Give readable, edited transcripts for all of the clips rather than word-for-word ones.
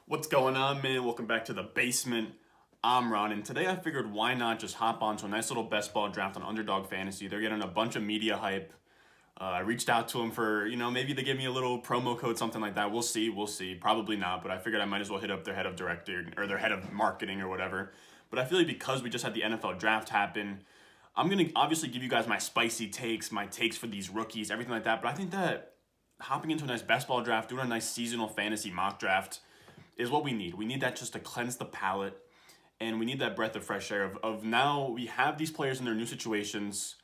What's going on, man? Welcome back to the basement. I'm Ron, and today I figured why not just hop onto a nice little best ball draft on Underdog Fantasy. They're getting a bunch of media hype. I reached out to them for, maybe they give me a little promo code, something like that. We'll see. Probably not, but I figured I might as well hit up their head of director or their head of marketing or whatever. But I feel like because we just had the NFL draft happen, I'm going to obviously give you guys my spicy takes, my takes for these rookies, everything like that. But I think that hopping into a nice best ball draft, doing a nice seasonal fantasy mock draft is what we need. We need that just to cleanse the palate, and we need that breath of fresh air of now we have these players in their new situations.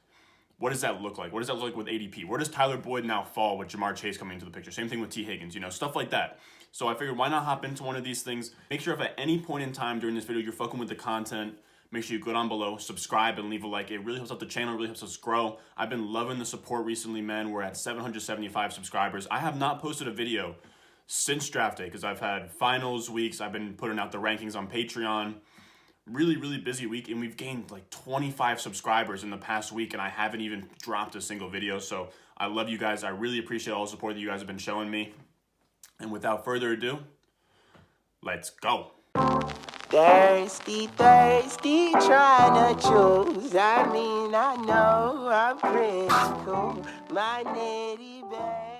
What does that look like? What does that look like with ADP? Where does Tyler Boyd now fall with Jamar Chase coming into the picture? Same thing with T. Higgins, stuff like that. So I figured why not hop into one of these things? Make sure if at any point in time during this video you're fucking with the content, make sure you go down below, subscribe, and leave a like. It really helps out the channel, it really helps us grow. I've been loving the support recently, man. We're at 775 subscribers. I have not posted a video since draft day because I've had finals weeks. I've been putting out the rankings on Patreon. Really busy week, and we've gained like 25 subscribers in the past week, and I haven't even dropped a single video. So I love you guys. I really appreciate all the support that you guys have been showing me. And without further ado, let's go. Thirsty, trying to choose. I know I'm pretty cool. My nitty bag.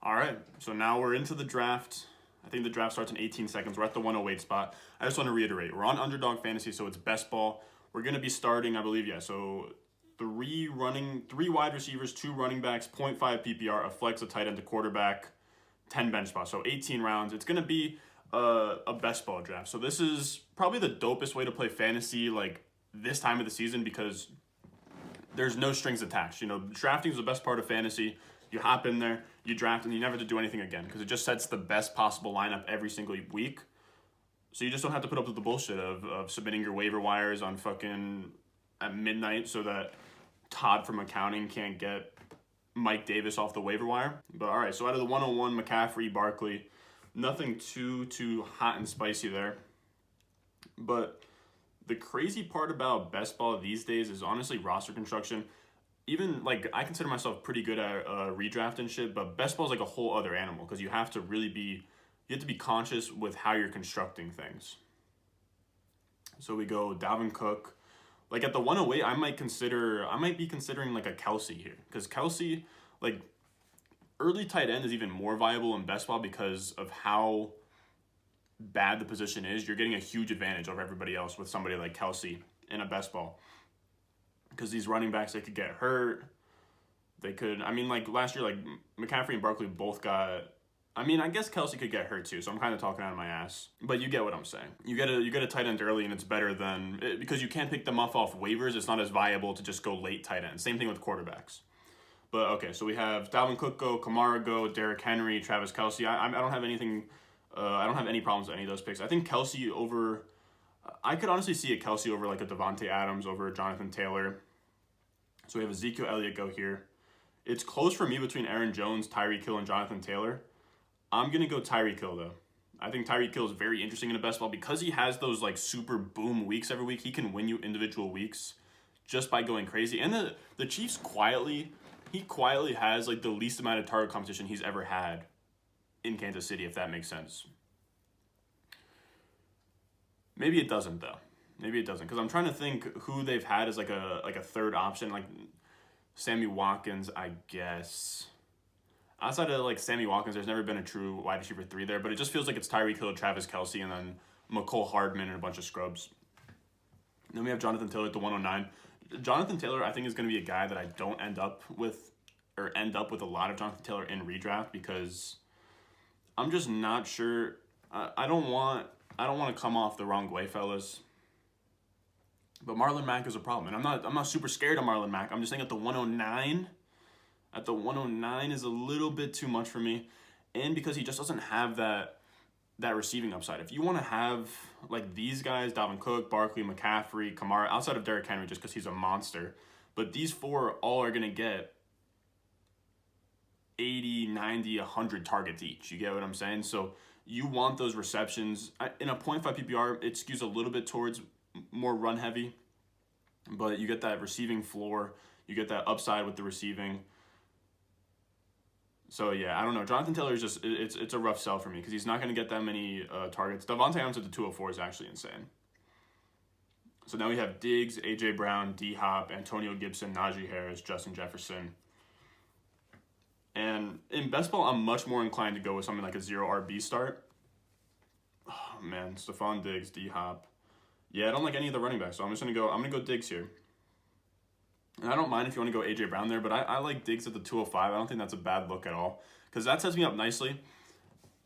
All right, so now we're into the draft. I think the draft starts in 18 seconds. We're at the 108 spot. I just want to reiterate, we're on Underdog Fantasy, so it's best ball. We're going to be starting, I believe, so three wide receivers, 2 running backs, 0.5 PPR, a flex, a tight end, a quarterback, 10 bench spots. So 18 rounds. It's going to be a best ball draft. So this is probably the dopest way to play fantasy like this time of the season because there's no strings attached. Drafting is the best part of fantasy. You hop in there, you draft, and you never have to do anything again because it just sets the best possible lineup every single week. So you just don't have to put up with the bullshit of submitting your waiver wires on fucking at midnight so that Todd from accounting can't get Mike Davis off the waiver wire. But all right, so out of the 101, McCaffrey, Barkley, nothing too hot and spicy there. But the crazy part about best ball these days is honestly roster construction. Even like I consider myself pretty good at redraft and shit, but best ball is like a whole other animal because you have to be conscious with how you're constructing things. So we go Dalvin Cook. Like at the 108, I might be considering like a Kelsey here because Kelsey, like early tight end is even more viable in best ball because of how bad the position is. You're getting a huge advantage over everybody else with somebody like Kelsey in a best ball. Because these running backs, they could get hurt. Like last year, like McCaffrey and Barkley both got. I guess Kelsey could get hurt too, so I'm kind of talking out of my ass. But you get what I'm saying. You get a tight end early, and it's better than because you can't pick them off waivers. It's not as viable to just go late tight end. Same thing with quarterbacks. But okay, so we have Dalvin Cook go, Kamara go, Derrick Henry, Travis Kelce. I don't have anything. I don't have any problems with any of those picks. I think Kelce over. I could honestly see a Kelce over like a Devontae Adams over Jonathan Taylor. So we have Ezekiel Elliott go here. It's close for me between Aaron Jones, Tyreek Hill, and Jonathan Taylor. I'm going to go Tyreek Hill, though. I think Tyreek Hill is very interesting in a best ball because he has those like super boom weeks every week. He can win you individual weeks just by going crazy. And the Chiefs quietly has like the least amount of target competition he's ever had in Kansas City, if that makes sense. Maybe it doesn't, though. Maybe it doesn't, because I'm trying to think who they've had as like a third option, like Sammy Watkins, I guess. Outside of like Sammy Watkins, there's never been a true wide receiver 3 there, but it just feels like it's Tyreek Hill, Travis Kelce, and then McCole Hardman and a bunch of scrubs. And then we have Jonathan Taylor at the 109. Jonathan Taylor, I think, is going to be a guy that I don't end up with a lot of Jonathan Taylor in redraft because I'm just not sure. I don't want to come off the wrong way, fellas. But Marlon Mack is a problem, and I'm not super scared of Marlon Mack. I'm just saying at the 109 is a little bit too much for me, and because he just doesn't have that receiving upside. If you want to have like these guys, Dalvin Cook, Barkley, McCaffrey, Kamara, outside of Derrick Henry, just because he's a monster, but these 4 all are gonna get 80, 90, 100 targets each. You get what I'm saying? So you want those receptions in a 0.5 PPR. It skews a little bit towards more run heavy, but you get that receiving floor, you get that upside with the receiving. So yeah, I don't know. Jonathan Taylor is just it's a rough sell for me because he's not going to get that many targets. Devontae Adams at the 204 is actually insane. So now we have Diggs, AJ Brown, D Hop, Antonio Gibson, Najee Harris, Justin Jefferson. And in best ball, I'm much more inclined to go with something like a 0 RB start. Oh man, Stephon Diggs, D Hop. Yeah, I don't like any of the running backs, so I'm gonna go Diggs here. And I don't mind if you want to go AJ Brown there, but I like Diggs at the 205. I don't think that's a bad look at all because that sets me up nicely.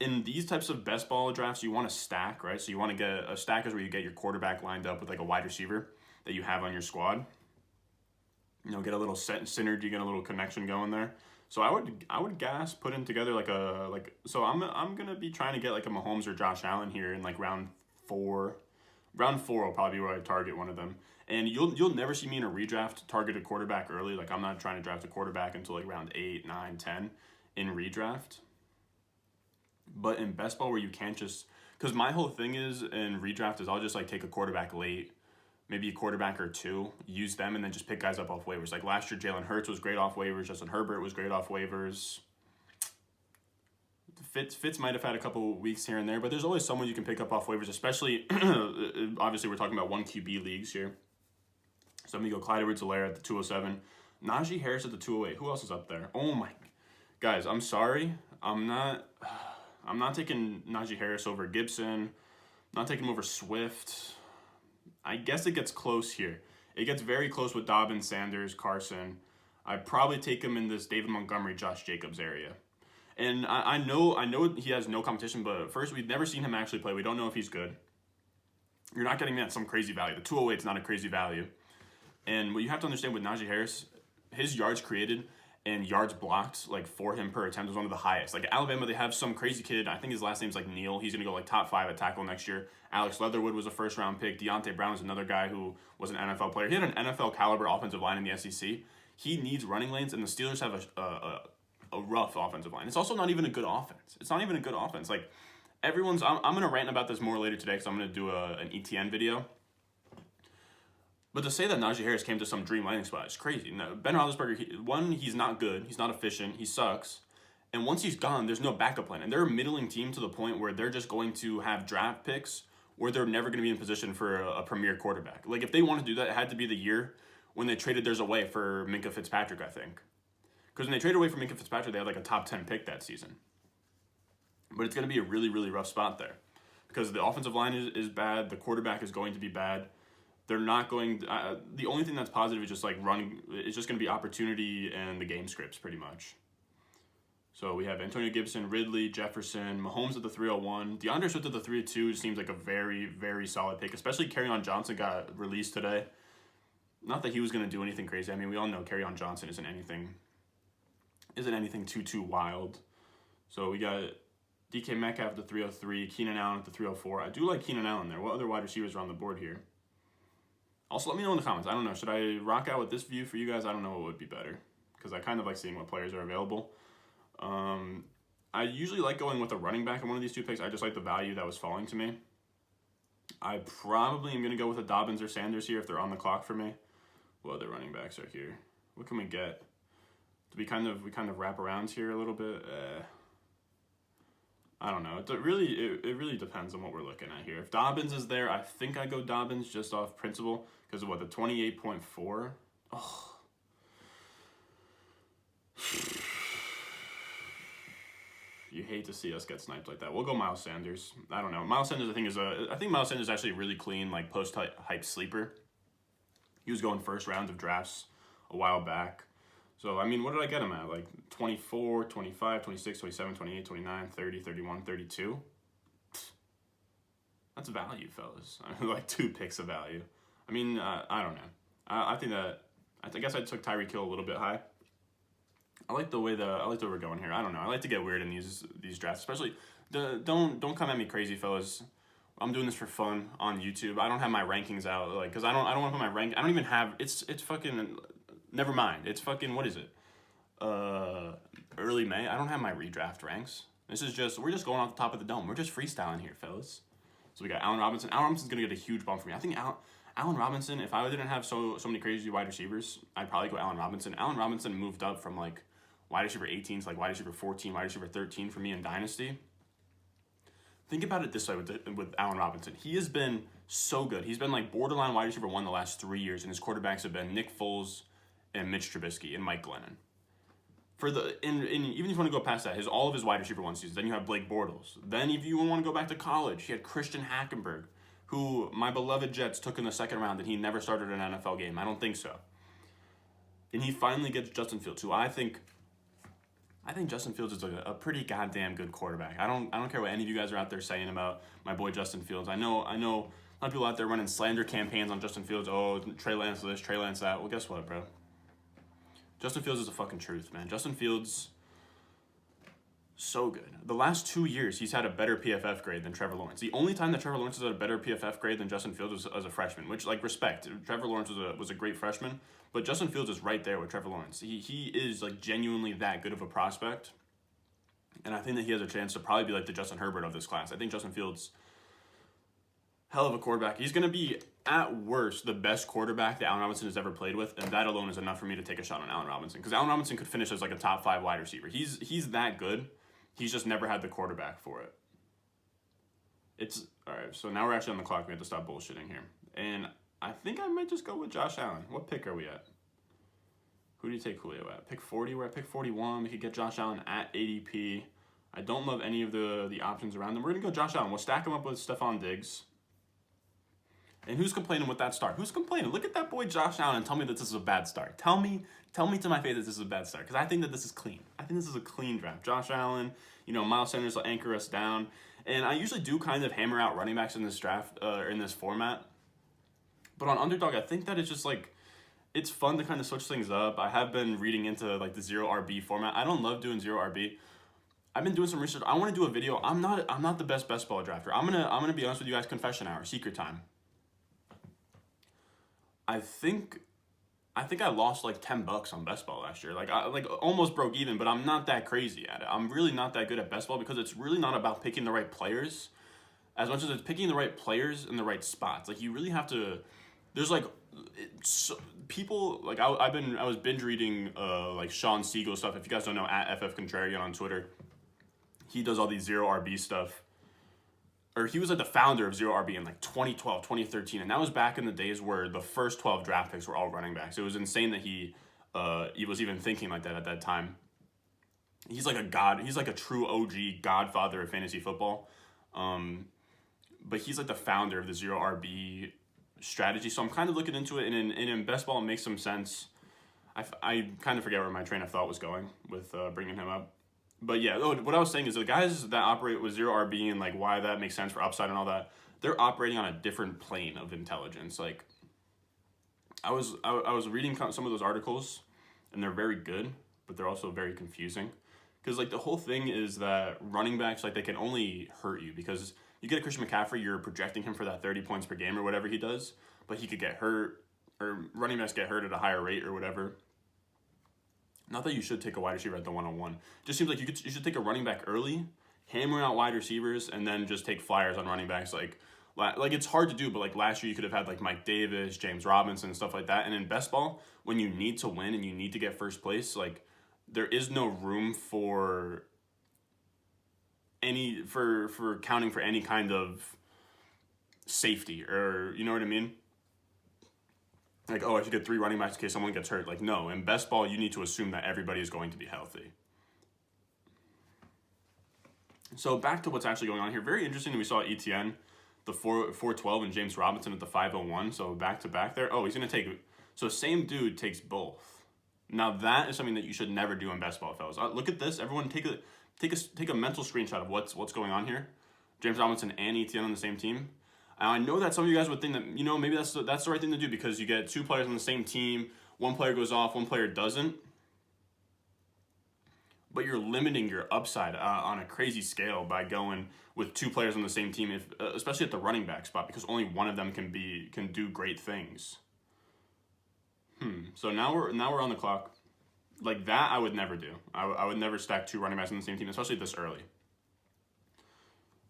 In these types of best ball drafts, you want to stack, right? So you want to get a stack is where you get your quarterback lined up with like a wide receiver that you have on your squad. You know, get a little synergy, get a little connection going there. So I would put in together so I'm gonna be trying to get like a Mahomes or Josh Allen here in like round 4. Round 4 will probably be where I target one of them. And you'll never see me in a redraft target a quarterback early. Like I'm not trying to draft a quarterback until like round 8, 9, 10 in redraft. But in best ball where you can't just, because my whole thing is in redraft is I'll just like take a quarterback late, maybe a quarterback or 2, use them, and then just pick guys up off waivers. Like last year, Jalen Hurts was great off waivers. Justin Herbert was great off waivers. Fitz might have had a couple weeks here and there, but there's always someone you can pick up off waivers, especially, obviously we're talking about 1 QB leagues here. So I'm going to go Clyde Edwards-Helaire at the 207. Najee Harris at the 208. Who else is up there? Oh my. Guys, I'm sorry. I'm not taking Najee Harris over Gibson. I'm not taking him over Swift. I guess it gets close here. It gets very close with Dobbins, Sanders, Carson. I'd probably take him in this David Montgomery, Josh Jacobs area. And I know he has no competition, but first, we've never seen him actually play. We don't know if he's good. You're not getting that some crazy value. The 208 is not a crazy value. And what you have to understand with Najee Harris, his yards created and yards blocked like for him per attempt was one of the highest. Like Alabama, they have some crazy kid. I think his last name's like Neal. He's going to go like top 5 at tackle next year. Alex Leatherwood was a first-round pick. Deontay Brown is another guy who was an NFL player. He had an NFL caliber offensive line in the SEC. He needs running lanes, and the Steelers have a rough offensive line. It's also not even a good offense. It's not even a good offense. Like everyone's, I'm going to rant about this more later today because I'm going to do an ETN video. But to say that Najee Harris came to some dream landing spot is crazy. No, Ben Roethlisberger, he's not good. He's not efficient. He sucks. And once he's gone, there's no backup plan. And they're a middling team to the point where they're just going to have draft picks where they're never going to be in position for a premier quarterback. Like, if they want to do that, it had to be the year when they traded theirs away for Minkah Fitzpatrick, I think. Because when they traded away for Minkah Fitzpatrick, they had like a top 10 pick that season. But it's going to be a really, really rough spot there. Because the offensive line is bad. The quarterback is going to be bad. They're not going. The only thing that's positive is just like running. It's just going to be opportunity and the game scripts pretty much. So we have Antonio Gibson, Ridley, Jefferson, Mahomes at the 301. DeAndre Swift at the 302 seems like a very, very solid pick. Especially Kerryon Johnson got released today. Not that he was going to do anything crazy. I mean, we all know Kerryon Johnson isn't anything too wild. So we got DK Metcalf at the 303, Keenan Allen at the 304. I do like Keenan Allen there. What other wide receivers are on the board here? Also, let me know in the comments. I don't know. Should I rock out with this view for you guys? I don't know what would be better because I kind of like seeing what players are available. I usually like going with a running back in one of these 2 picks. I just like the value that was falling to me. I probably am going to go with a Dobbins or Sanders here if they're on the clock for me. What other running backs are here? What can we get? Do we kind of wrap around here a little bit? I don't know. It really depends on what we're looking at here. If Dobbins is there, I think I go Dobbins just off principle because of what, the 28.4? Oh. You hate to see us get sniped like that. We'll go Miles Sanders. I don't know. Miles Sanders, I think Miles Sanders is actually a really clean, like, post-hype sleeper. He was going first round of drafts a while back. So, I mean, what did I get him at? Like 24, 25, 26, 27, 28, 29, 30, 31, 32? That's value, fellas. I mean, like 2 picks of value. I mean, I don't know. I guess I took Tyreek Hill a little bit high. I like the way we're going here. I don't know. I like to get weird in these drafts, especially don't come at me crazy, fellas. I'm doing this for fun on YouTube. I don't have my rankings out, like, because I don't want to put my rank. I don't even have. It's fucking. Never mind. It's fucking. What is it? Early May. I don't have my redraft ranks. We're just going off the top of the dome. We're just freestyling here, fellas. So we got Allen Robinson. Allen Robinson's gonna get a huge bump for me. I think Allen Robinson. If I didn't have so many crazy wide receivers, I'd probably go Allen Robinson. Allen Robinson moved up from like wide receiver 18 to like wide receiver 14, wide receiver 13 for me in Dynasty. Think about it this way with Allen Robinson. He has been so good. He's been like borderline wide receiver 1 the last 3 years, and his quarterbacks have been Nick Foles and Mitch Trubisky and Mike Glennon. Even if you want to go past that, all of his wide receiver 1 seasons. Then you have Blake Bortles. Then if you want to go back to college, he had Christian Hackenberg, who my beloved Jets took in the second round, and he never started an NFL game. I don't think so. And he finally gets Justin Fields, who I think Justin Fields is a pretty goddamn good quarterback. I don't care what any of you guys are out there saying about my boy Justin Fields. I know a lot of people out there running slander campaigns on Justin Fields. Oh, Trey Lance this, Trey Lance that. Well, guess what, bro? Justin Fields is the fucking truth, man. Justin Fields, so good. The last 2 years, he's had a better PFF grade than Trevor Lawrence. The only time that Trevor Lawrence has had a better PFF grade than Justin Fields was as a freshman, which, like, respect. Trevor Lawrence was a great freshman, but Justin Fields is right there with Trevor Lawrence. He is, like, genuinely that good of a prospect, and I think that he has a chance to probably be, like, the Justin Herbert of this class. I think Justin Fields, hell of a quarterback. He's going to be, at worst, the best quarterback that Allen Robinson has ever played with, and that alone is enough for me to take a shot on Allen Robinson, because Allen Robinson could finish as, like, a top 5 wide receiver. He's that good. He's just never had the quarterback for it. All right, so now we're actually on the clock. We have to stop bullshitting here. And I think I might just go with Josh Allen. What pick are we at? Who do you take Julio at? Pick 40? We're at pick 41. We could get Josh Allen at ADP. I don't love any of the options around them. We're going to go Josh Allen. We'll stack him up with Stephon Diggs. And who's complaining with that start? Who's complaining? Look at that boy Josh Allen and tell me that this is a bad start. Tell me to my face that this is a bad start, because I think that this is clean. I think this is a clean draft. Josh Allen, Miles Sanders will anchor us down. And I usually do kind of hammer out running backs in this draft, in this format. But on Underdog, I think that it's just like, it's fun to kind of switch things up. I have been reading into like the 0 RB format. I don't love doing 0 RB. I've been doing some research. I want to do a video. I'm not the best ball drafter. I'm gonna be honest with you guys. Confession hour, secret time. I think I lost like $10 on best ball last year. Like I almost broke even, but I'm not that crazy at it. I'm really not that good at best ball because it's really not about picking the right players as much as it's picking the right players in the right spots. Like you really have to. There's like people like I was binge reading like Sean Siegel stuff. If you guys don't know, at FF Contrarian on Twitter, he does all these 0 RB stuff. Or he was like the founder of 0 RB in like 2012, 2013, and that was back in the days where the first 12 draft picks were all running backs. It was insane that he was even thinking like that at that time. He's like a god. He's like a true OG godfather of fantasy football. But he's like the founder of the 0 RB strategy. So I'm kind of looking into it, and in best ball, it makes some sense. I kind of forget where my train of thought was going with bringing him up. But yeah, what I was saying is the guys that operate with 0 RB and like why that makes sense for upside and all that, they're operating on a different plane of intelligence. Like I was reading some of those articles, and they're very good, but they're also very confusing. Because like the whole thing is that running backs, like they can only hurt you because you get a Christian McCaffrey, you're projecting him for that 30 points per game or whatever he does, but he could get hurt, or running backs get hurt at a higher rate or whatever. Not that you should take a wide receiver at the 101. It just seems like you should take a running back early, hammer out wide receivers, and then just take flyers on running backs. Like it's hard to do, but like last year you could have had like Mike Davis, James Robinson, and stuff like that. And in best ball, when you need to win and you need to get first place, like there is no room for counting for any kind of safety, or you know what I mean? Like, oh, I should get 3 running backs in case someone gets hurt. Like, no. In best ball, you need to assume that everybody is going to be healthy. So back to what's actually going on here. Very interesting that we saw ETN, the 412, and James Robinson at the 501. So back to back there. Oh, he's going to take... So same dude takes both. Now that is something that you should never do in best ball, fellas. Look at this. Everyone take a mental screenshot of what's going on here. James Robinson and ETN on the same team. I know that some of you guys would think that, maybe that's the right thing to do because you get 2 players on the same team, one player goes off, one player doesn't. But you're limiting your upside on a crazy scale by going with 2 players on the same team, especially at the running back spot, because only one of them can do great things. So now we're on the clock. Like that, I would never do. I would never stack 2 running backs on the same team, especially this early.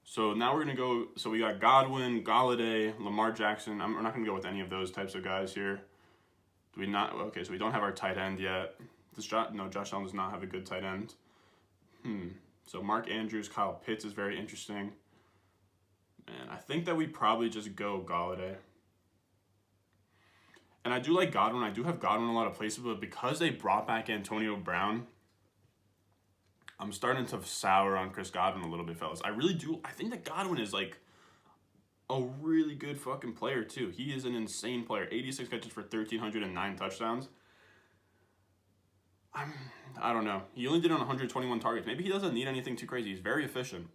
So now we're going to go, so we got Godwin, Galladay, Lamar Jackson. We're not going to go with any of those types of guys here. Do we not? Okay, so we don't have our tight end yet. Josh Allen does not have a good tight end. So Mark Andrews, Kyle Pitts is very interesting. And I think that we probably just go Galladay. And I do like Godwin. I do have Godwin in a lot of places, but because they brought back Antonio Brown, I'm starting to sour on Chris Godwin a little bit, fellas. I really do. I think that Godwin is like a really good fucking player, too. He is an insane player. 86 catches for 1,309 touchdowns. I don't know. He only did it on 121 targets. Maybe he doesn't need anything too crazy. He's very efficient.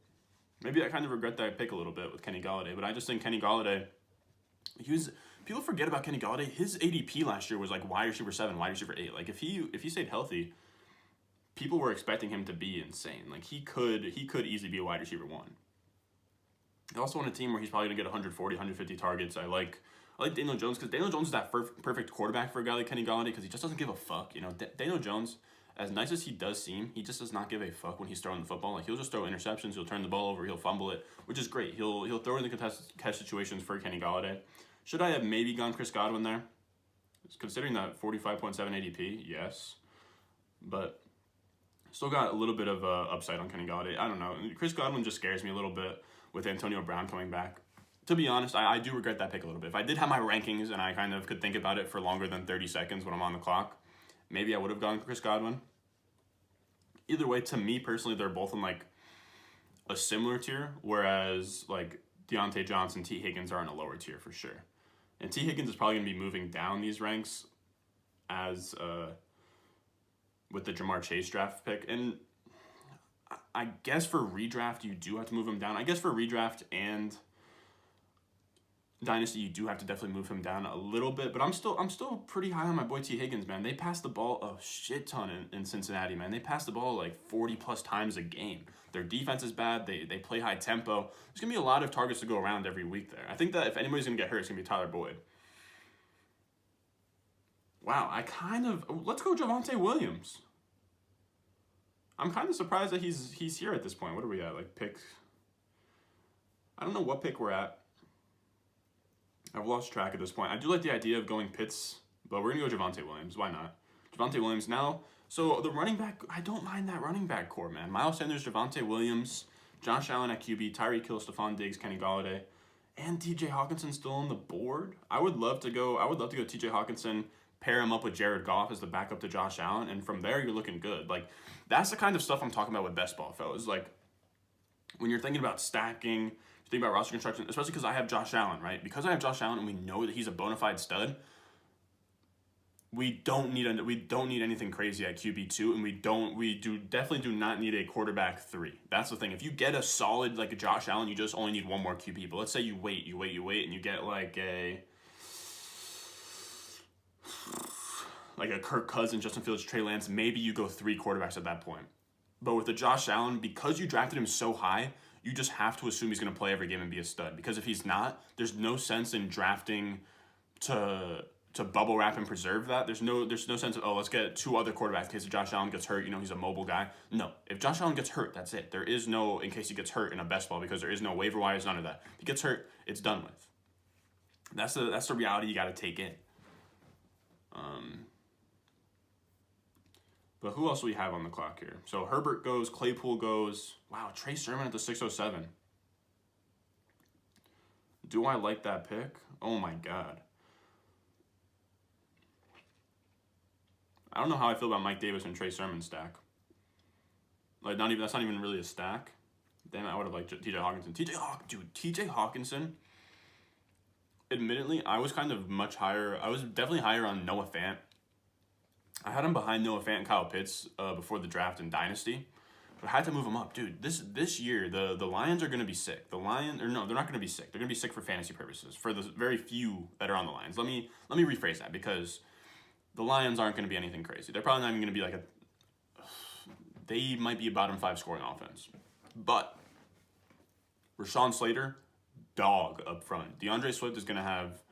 Maybe I kind of regret that pick a little bit with Kenny Galladay, but I just think Kenny Galladay, people forget about Kenny Galladay. His ADP last year was like wide receiver 7, wide receiver 8. Like if he stayed healthy, people were expecting him to be insane. Like he could easily be a wide receiver 1. He also on a team where he's probably gonna get 140, 150 targets. I like Daniel Jones because Daniel Jones is that perfect quarterback for a guy like Kenny Galladay because he just doesn't give a fuck. You know, Daniel Jones, as nice as he does seem, he just does not give a fuck when he's throwing the football. Like he'll just throw interceptions, he'll turn the ball over, he'll fumble it, which is great. He'll throw in the contested catch situations for Kenny Galladay. Should I have maybe gone Chris Godwin there? Considering that 45.7 ADP, yes, but still got a little bit of upside on Kenny Galladay. I don't know. Chris Godwin just scares me a little bit with Antonio Brown coming back. To be honest, I do regret that pick a little bit. If I did have my rankings and I kind of could think about it for longer than 30 seconds when I'm on the clock, maybe I would have gone Chris Godwin. Either way, to me personally, they're both in like a similar tier, whereas like Deontay Johnson, T. Higgins are in a lower tier for sure. And T. Higgins is probably going to be moving down these ranks as with the Jamar Chase draft pick. And I guess for redraft, you do have to move him down. I guess for redraft and Dynasty, you do have to definitely move him down a little bit, but I'm still pretty high on my boy T. Higgins, man. They pass the ball a shit ton in Cincinnati, man. They pass the ball like 40 plus times a game. Their defense is bad. They play high tempo. There's gonna be a lot of targets to go around every week there. I think that if anybody's gonna get hurt, it's gonna be Tyler Boyd. Wow, let's go Javonte Williams. I'm kind of surprised that he's here at this point. What are we at? Like pick? I don't know what pick we're at. I've lost track at this point. I do like the idea of going Pitts, but we're going to go Javonte Williams. Why not? Javonte Williams now. So the running back, I don't mind that running back core, man. Miles Sanders, Javonte Williams, Josh Allen at QB, Tyreek Hill, Stephon Diggs, Kenny Galladay, and TJ Hawkinson still on the board. I would love to go TJ Hawkinson, pair him up with Jared Goff as the backup to Josh Allen, and from there you're looking good. Like that's the kind of stuff I'm talking about with best ball, fellas. Like when you're thinking about stacking, think about roster construction, especially because I have Josh Allen, right? Because I have Josh Allen and we know that he's a bona fide stud, we don't need anything crazy at QB2, and we definitely do not need a quarterback 3. That's the thing. If you get a solid like a Josh Allen, you just only need one more QB. But let's say you wait, and you get like a Kirk Cousins, Justin Fields, Trey Lance. Maybe you go 3 quarterbacks at that point. But with the Josh Allen, because you drafted him so high, you just have to assume he's going to play every game and be a stud. Because if he's not, there's no sense in drafting to bubble wrap and preserve that. There's no sense of, let's get 2 other quarterbacks in case Josh Allen gets hurt. You know, he's a mobile guy. No, if Josh Allen gets hurt, that's it. There is no in case he gets hurt in a best ball because there is no waiver wires, none of that. If he gets hurt, it's done with. That's the reality you got to take in. But who else do we have on the clock here? So Herbert goes, Claypool goes. Wow, Trey Sermon at the 607. Do I like that pick? Oh my God. I don't know how I feel about Mike Davis and Trey Sermon stack. Like that's not even really a stack. Damn, I would have liked TJ Hawkinson. TJ Hawkinson. Admittedly, I was kind of much higher. I was definitely higher on Noah Fant. I had him behind Noah Fant and Kyle Pitts before the draft in Dynasty. But I had to move him up. Dude, this year, the Lions are going to be sick. They're not going to be sick. They're going to be sick for fantasy purposes, for the very few that are on the Lions. Let me rephrase that, because the Lions aren't going to be anything crazy. They're probably not even going to be they might be a bottom 5 scoring offense. But Rashawn Slater, dog up front. DeAndre Swift is going to have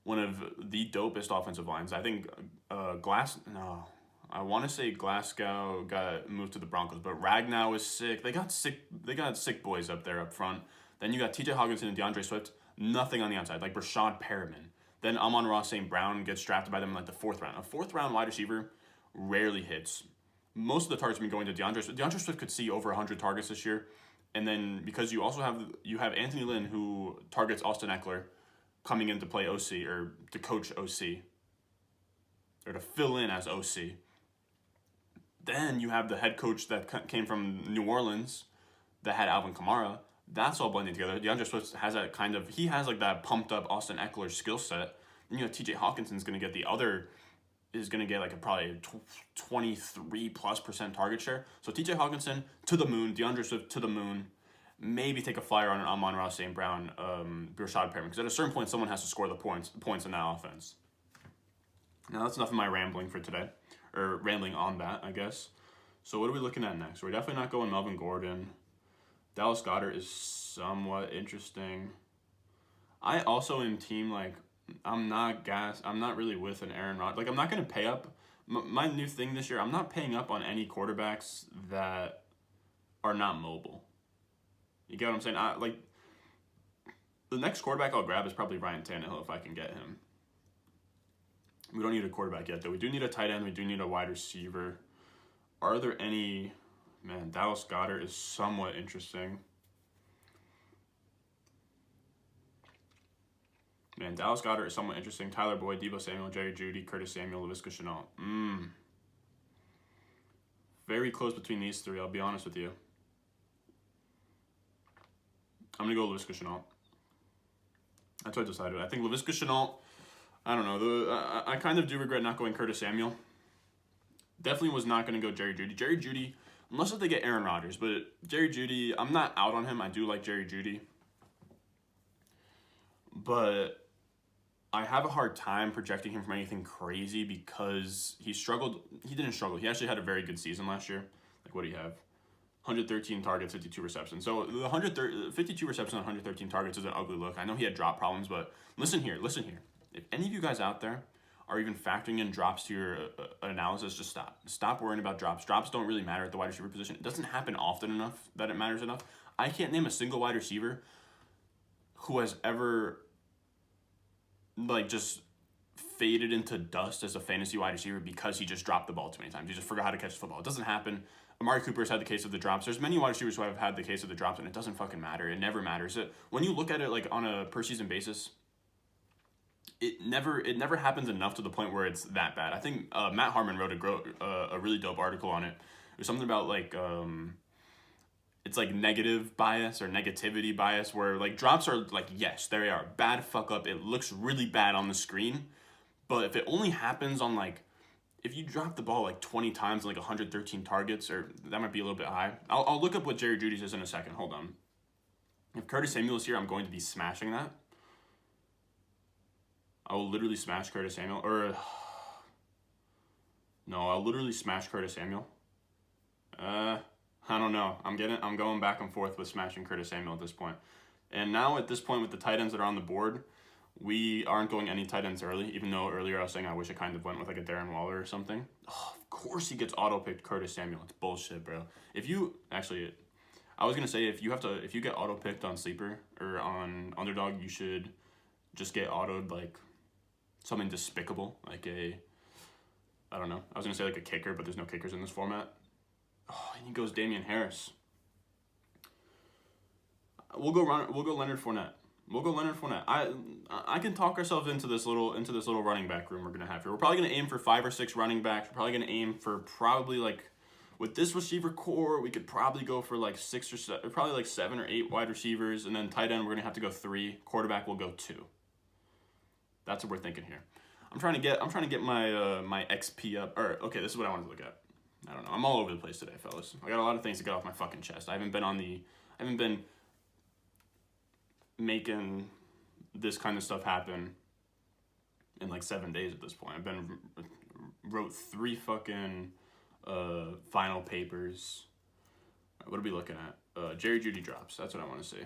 one of the dopest offensive lines. I think I want to say Glasgow got moved to the Broncos, but Ragnow is sick. They got sick boys up there up front. Then you got TJ Hawkinson and DeAndre Swift, nothing on the outside, like Rashad Perriman. Then Amon-Ra St. Brown gets drafted by them in like the 4th round. A 4th round wide receiver rarely hits. Most of the targets have been going to DeAndre. DeAndre Swift could see over 100 targets this year. And then because you also have Anthony Lynn, who targets Austin Eckler, coming in to play OC or to coach OC or to fill in as OC. Then you have the head coach that came from New Orleans that had Alvin Kamara. That's all blending together. DeAndre Swift has that he has like that pumped up Austin Eckler skill set. And you know, TJ Hawkinson's going to get probably 23+% target share. So TJ Hawkinson to the moon, DeAndre Swift to the moon. Maybe take a flyer on an Amon-Ra St. Brown, Rashad Perriman, because at a certain point, someone has to score the points in that offense. Now, that's enough of my rambling for today, or rambling on that, I guess. So what are we looking at next? We're definitely not going Melvin Gordon. Dallas Goedert is somewhat interesting. I also am team, I'm not really with an Aaron Rodgers. I'm not going to pay up. My new thing this year, I'm not paying up on any quarterbacks that are not mobile. You get what I'm saying? The next quarterback I'll grab is probably Ryan Tannehill if I can get him. We don't need a quarterback yet, though. We do need a tight end. We do need a wide receiver. Are there any... Man, Dallas Goedert is somewhat interesting. Tyler Boyd, Deebo Samuel, Jerry Jeudy, Curtis Samuel, Laviska Shenault. Very close between these three, I'll be honest with you. I'm going to go Laviska Shenault. That's what I decided. I think Laviska Shenault, I don't know. I kind of do regret not going Curtis Samuel. Definitely was not going to go Jerry Jeudy. Jerry Jeudy, unless if they get Aaron Rodgers, but Jerry Jeudy, I'm not out on him. I do like Jerry Jeudy. But I have a hard time projecting him from anything crazy because he struggled. He didn't struggle. He actually had a very good season last year. What do you have? 113 targets, 52 receptions. So the 52 receptions on 113 targets is an ugly look. I know he had drop problems, but listen here. If any of you guys out there are even factoring in drops to your analysis, just stop. Stop worrying about drops. Drops don't really matter at the wide receiver position. It doesn't happen often enough that it matters enough. I can't name a single wide receiver who has ever just faded into dust as a fantasy wide receiver because he just dropped the ball too many times. He just forgot how to catch the football. It doesn't happen. Amari Cooper's had the case of the drops. There's many wide receivers who have had the case of the drops, and it doesn't fucking matter. It never matters. When you look at it on a per season basis, it never happens enough to the point where it's that bad. I think Matt Harmon wrote a really dope article on it. It was something about it's negative bias or negativity bias, where drops are yes, there they are, bad fuck up. It looks really bad on the screen, but if it only happens on if you drop the ball 20 times on 113 targets, or that might be a little bit high. I'll look up what Jerry Jeudy's is in a second. Hold on. If Curtis Samuel is here, I'm going to be smashing that. I will literally smash Curtis Samuel. I'll literally smash Curtis Samuel. I don't know. I'm going back and forth with smashing Curtis Samuel at this point. And now at this point with the tight ends that are on the board, we aren't going any tight ends early, even though earlier I was saying I wish I kind of went with a Darren Waller or something. Oh, of course he gets auto-picked Curtis Samuel. It's bullshit, bro. I was going to say if you get auto-picked on Sleeper or on Underdog, you should just get autoed something despicable, I don't know. I was going to say a kicker, but there's no kickers in this format. Oh, and he goes Damian Harris. We'll go Leonard Fournette. I can talk ourselves into this little running back room we're gonna have here. We're probably gonna aim for 5 or 6 running backs. We're probably gonna aim for with this receiver core, we could probably go for 6 or 7, probably 7 or 8 wide receivers, and then tight end we're gonna have to go 3. Quarterback will go 2. That's what we're thinking here. I'm trying to get my my XP up. Or okay, this is what I wanted to look at. I don't know. I'm all over the place today, fellas. I got a lot of things to get off my fucking chest. I haven't been making this kind of stuff happen in 7 days at this point. Wrote 3 fucking final papers. What are we looking at? Jerry Jeudy drops. That's what I want to see.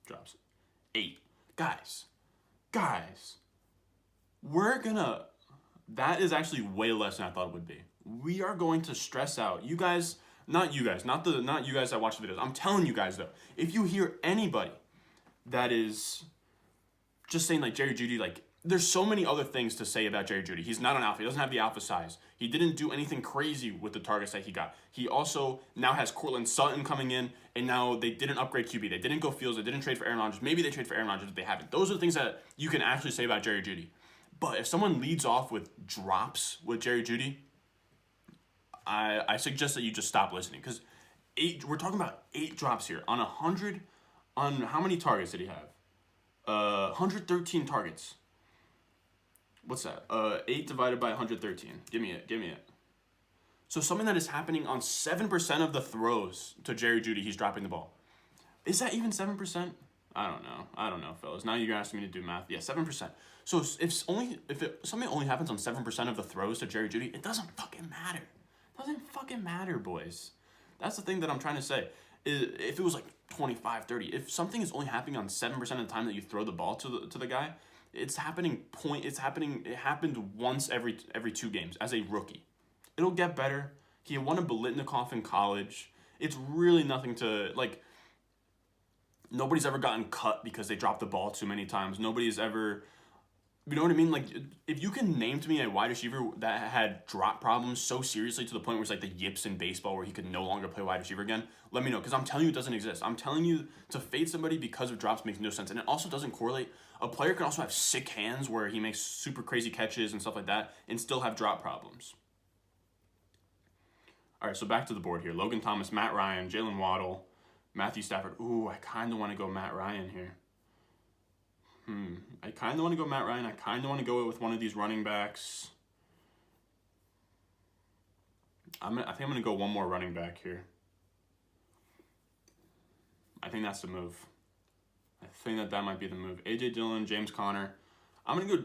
Drops 8. Guys, that is actually way less than I thought it would be. We are going to stress out. You guys, not you guys that watch the videos. I'm telling you guys though, if you hear anybody that is just saying Jerry Jeudy, there's so many other things to say about Jerry Jeudy. He's not an alpha. He doesn't have the alpha size. He didn't do anything crazy with the targets that he got. He also now has Cortland Sutton coming in, and now they didn't upgrade QB. They didn't go Fields. They didn't trade for Aaron Rodgers. Maybe they trade for Aaron Rodgers, but they haven't. Those are the things that you can actually say about Jerry Jeudy. But if someone leads off with drops with Jerry Jeudy, I suggest that you just stop listening, because we're talking about 8 drops here on 100. On how many targets did he have? 113 targets. What's that? 8 divided by 113. Give me it. So something that is happening on 7% of the throws to Jerry Jeudy, he's dropping the ball. Is that even 7%? I don't know, fellas. Now you're asking me to do math. Yeah, 7%. So if something only happens on 7% of the throws to Jerry Jeudy, it doesn't fucking matter. It doesn't fucking matter, boys. That's the thing that I'm trying to say. If it was like 25, 30, if something is only happening on 7% of the time that you throw the ball to the guy, it happened once every 2 games as a rookie. It'll get better. He won a Biletnikoff in college. It's really nothing to, like, nobody's ever gotten cut because they dropped the ball too many times. Nobody's ever, you know what I mean? Like, if you can name to me a wide receiver that had drop problems so seriously to the point where it's like the yips in baseball where he could no longer play wide receiver again, let me know, because I'm telling you it doesn't exist. I'm telling you to fade somebody because of drops makes no sense. And it also doesn't correlate. A player can also have sick hands where he makes super crazy catches and stuff like that and still have drop problems. All right, so back to the board here. Logan Thomas, Matt Ryan, Jalen Waddle, Matthew Stafford. Ooh, I kind of want to go Matt Ryan here. I kind of want to go Matt Ryan. I kind of want to go with one of these running backs. I think I'm going to go one more running back here. I think that's the move. I think that might be the move. A.J. Dillon, James Conner. I'm going to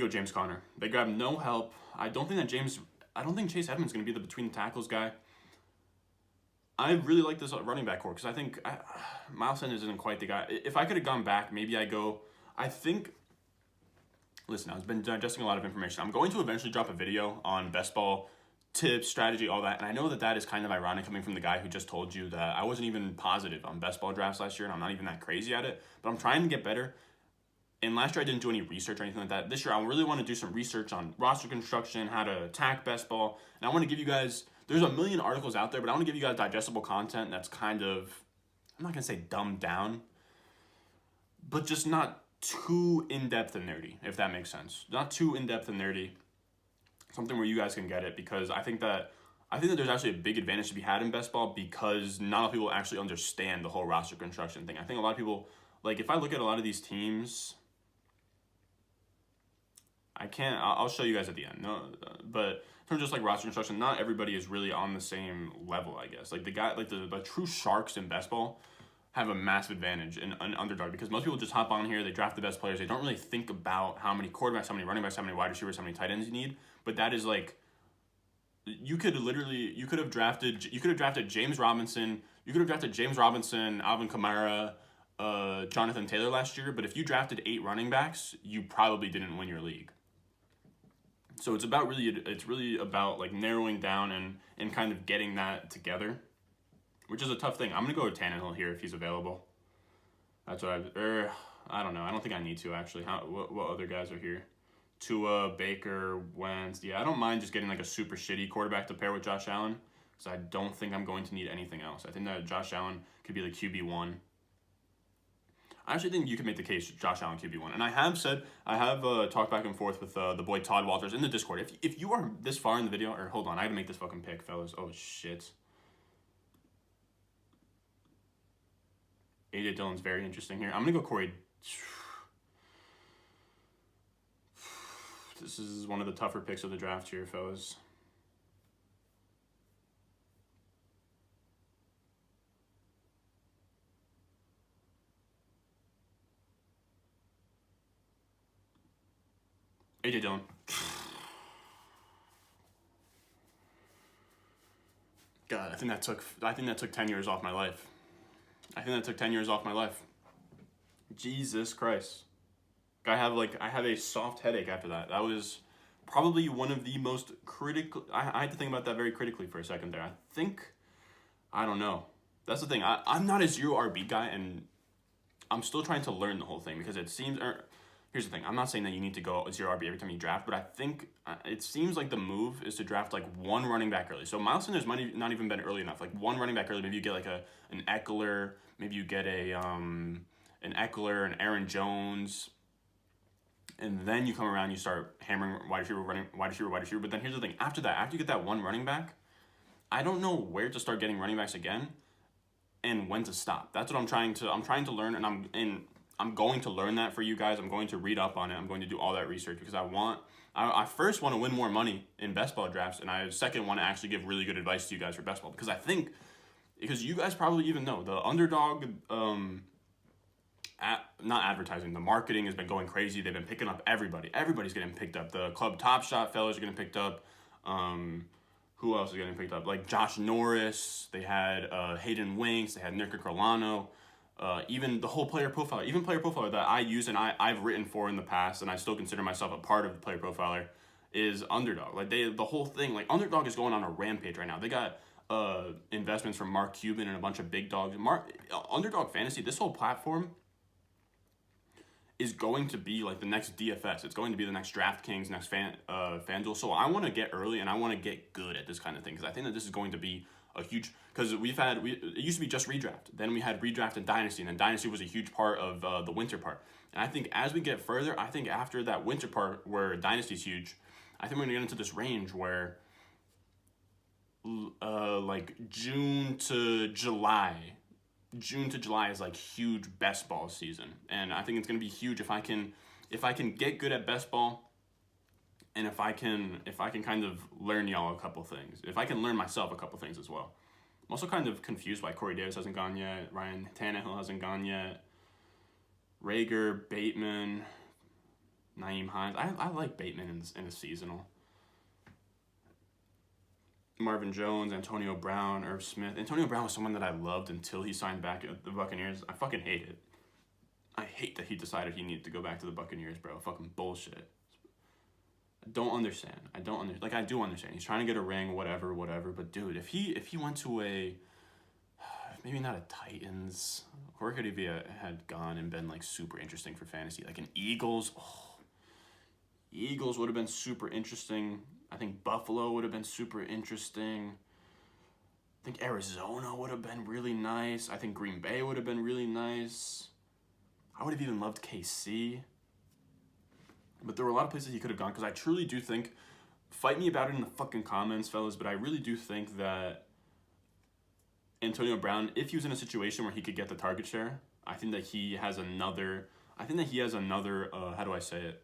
go James Conner. They grab no help. I don't think Chase Edmonds is going to be the between the tackles guy. I really like this running back core because I think Miles Sanders isn't quite the guy. If I could have gone back, maybe listen, I've been digesting a lot of information. I'm going to eventually drop a video on best ball tips, strategy, all that. And I know that is kind of ironic coming from the guy who just told you that I wasn't even positive on best ball drafts last year and I'm not even that crazy at it. But I'm trying to get better. And last year I didn't do any research or anything like that. This year I really want to do some research on roster construction, how to attack best ball. And I want to give you guys, there's a million articles out there, but I want to give you guys digestible content that's kind of, I'm not going to say dumbed down, but just not too in-depth and nerdy, if that makes sense. Not too in-depth and nerdy. Something where you guys can get it, because I think that there's actually a big advantage to be had in best ball because not a lot of people actually understand the whole roster construction thing. I think a lot of people, like if I look at a lot of these teams, I'll show you guys at the end. No, but in terms of just like roster construction, not everybody is really on the same level, I guess. Like the true sharks in best ball have a massive advantage in an underdog because most people just hop on here, they draft the best players. They don't really think about how many quarterbacks, how many running backs, how many wide receivers, how many tight ends you need. But that is like, you could have drafted James Robinson, Alvin Kamara, Jonathan Taylor last year. But if you drafted 8 running backs, you probably didn't win your league. So it's really about like narrowing down and kind of getting that together, which is a tough thing. I'm going to go with Tannehill here if he's available. That's what I don't know. I don't think I need to actually. What other guys are here? Tua, Baker, Wentz. Yeah, I don't mind just getting like a super shitty quarterback to pair with Josh Allen because I don't think I'm going to need anything else. I think that Josh Allen could be the QB1. I actually think you can make the case Josh Allen QB1. And I have talked back and forth with the boy Todd Walters in the Discord. If you are this far in the video, or hold on, I had to make this fucking pick, fellas. Oh, shit. A.J. Dillon's very interesting here. I'm going to go Corey. This is one of the tougher picks of the draft here, fellas. A.J. Dillon. God, I think that took 10 years off my life. Jesus Christ. I have a soft headache after that. That was probably one of the most critical. I had to think about that very critically for a second there. I don't know. That's the thing. I'm not a zero RB guy, and I'm still trying to learn the whole thing because it seems. Here's the thing. I'm not saying that you need to go 0 RB every time you draft, but I think it seems like the move is to draft like one running back early. So Miles Sanders might not even been early enough. Like one running back early. Maybe you get like an Eckler. Maybe you get an Eckler, an Aaron Jones. And then you come around, you start hammering wide receiver, wide receiver. But then here's the thing: after that, after you get that one running back, I don't know where to start getting running backs again, and when to stop. That's what I'm trying to learn, and I'm going to learn that for you guys. I'm going to read up on it. I'm going to do all that research because I first want to win more money in best ball drafts, and I second want to actually give really good advice to you guys for best ball because you guys probably even know the underdog. Not advertising, the marketing has been going crazy. They've been picking up everybody. Everybody's getting picked up. The Club Top Shot fellas are getting picked up. Who else is getting picked up? Like Josh Norris. They had Hayden Winks. They had Nick Carlano. Even the whole player profiler that I use and I've written for in the past, and I still consider myself a part of the player profiler, is Underdog. Like the whole thing, like Underdog is going on a rampage right now. They got investments from Mark Cuban and a bunch of big dogs. Underdog Fantasy, this whole platform is going to be like the next DFS. It's going to be the next DraftKings, next FanDuel. So I want to get early and I want to get good at this kind of thing because I think that this is going to be a huge, because it used to be just redraft. Then we had redraft and Dynasty, and then Dynasty was a huge part of the winter part. And I think as we get further, I think after that winter part where Dynasty's huge, I think we're going to get into this range where like June to July is like huge best ball season, and I think it's gonna be huge if I can get good at best ball, and if I can kind of learn y'all a couple things, if I can learn myself a couple things as well. I'm also kind of confused why Corey Davis hasn't gone yet, Ryan Tannehill hasn't gone yet, Rager, Bateman, Nyheim Hines. I like Bateman in a seasonal. Marvin Jones, Antonio Brown, Irv Smith. Antonio Brown was someone that I loved until he signed back at the Buccaneers. I fucking hate it. I hate that he decided he needed to go back to the Buccaneers, bro. Fucking bullshit. I don't understand. Like, I do understand. He's trying to get a ring, whatever. But, dude, if he went to maybe not a Titans, where could he be had gone and been, like, super interesting for fantasy? Like an Eagles. Oh, Eagles would have been super interesting. I think Buffalo would have been super interesting. I think Arizona would have been really nice. I think Green Bay would have been really nice. I would have even loved KC. But there were a lot of places he could have gone because I truly do think, fight me about it in the fucking comments, fellas, but I really do think that Antonio Brown, if he was in a situation where he could get the target share, I think that he has another, how do I say it?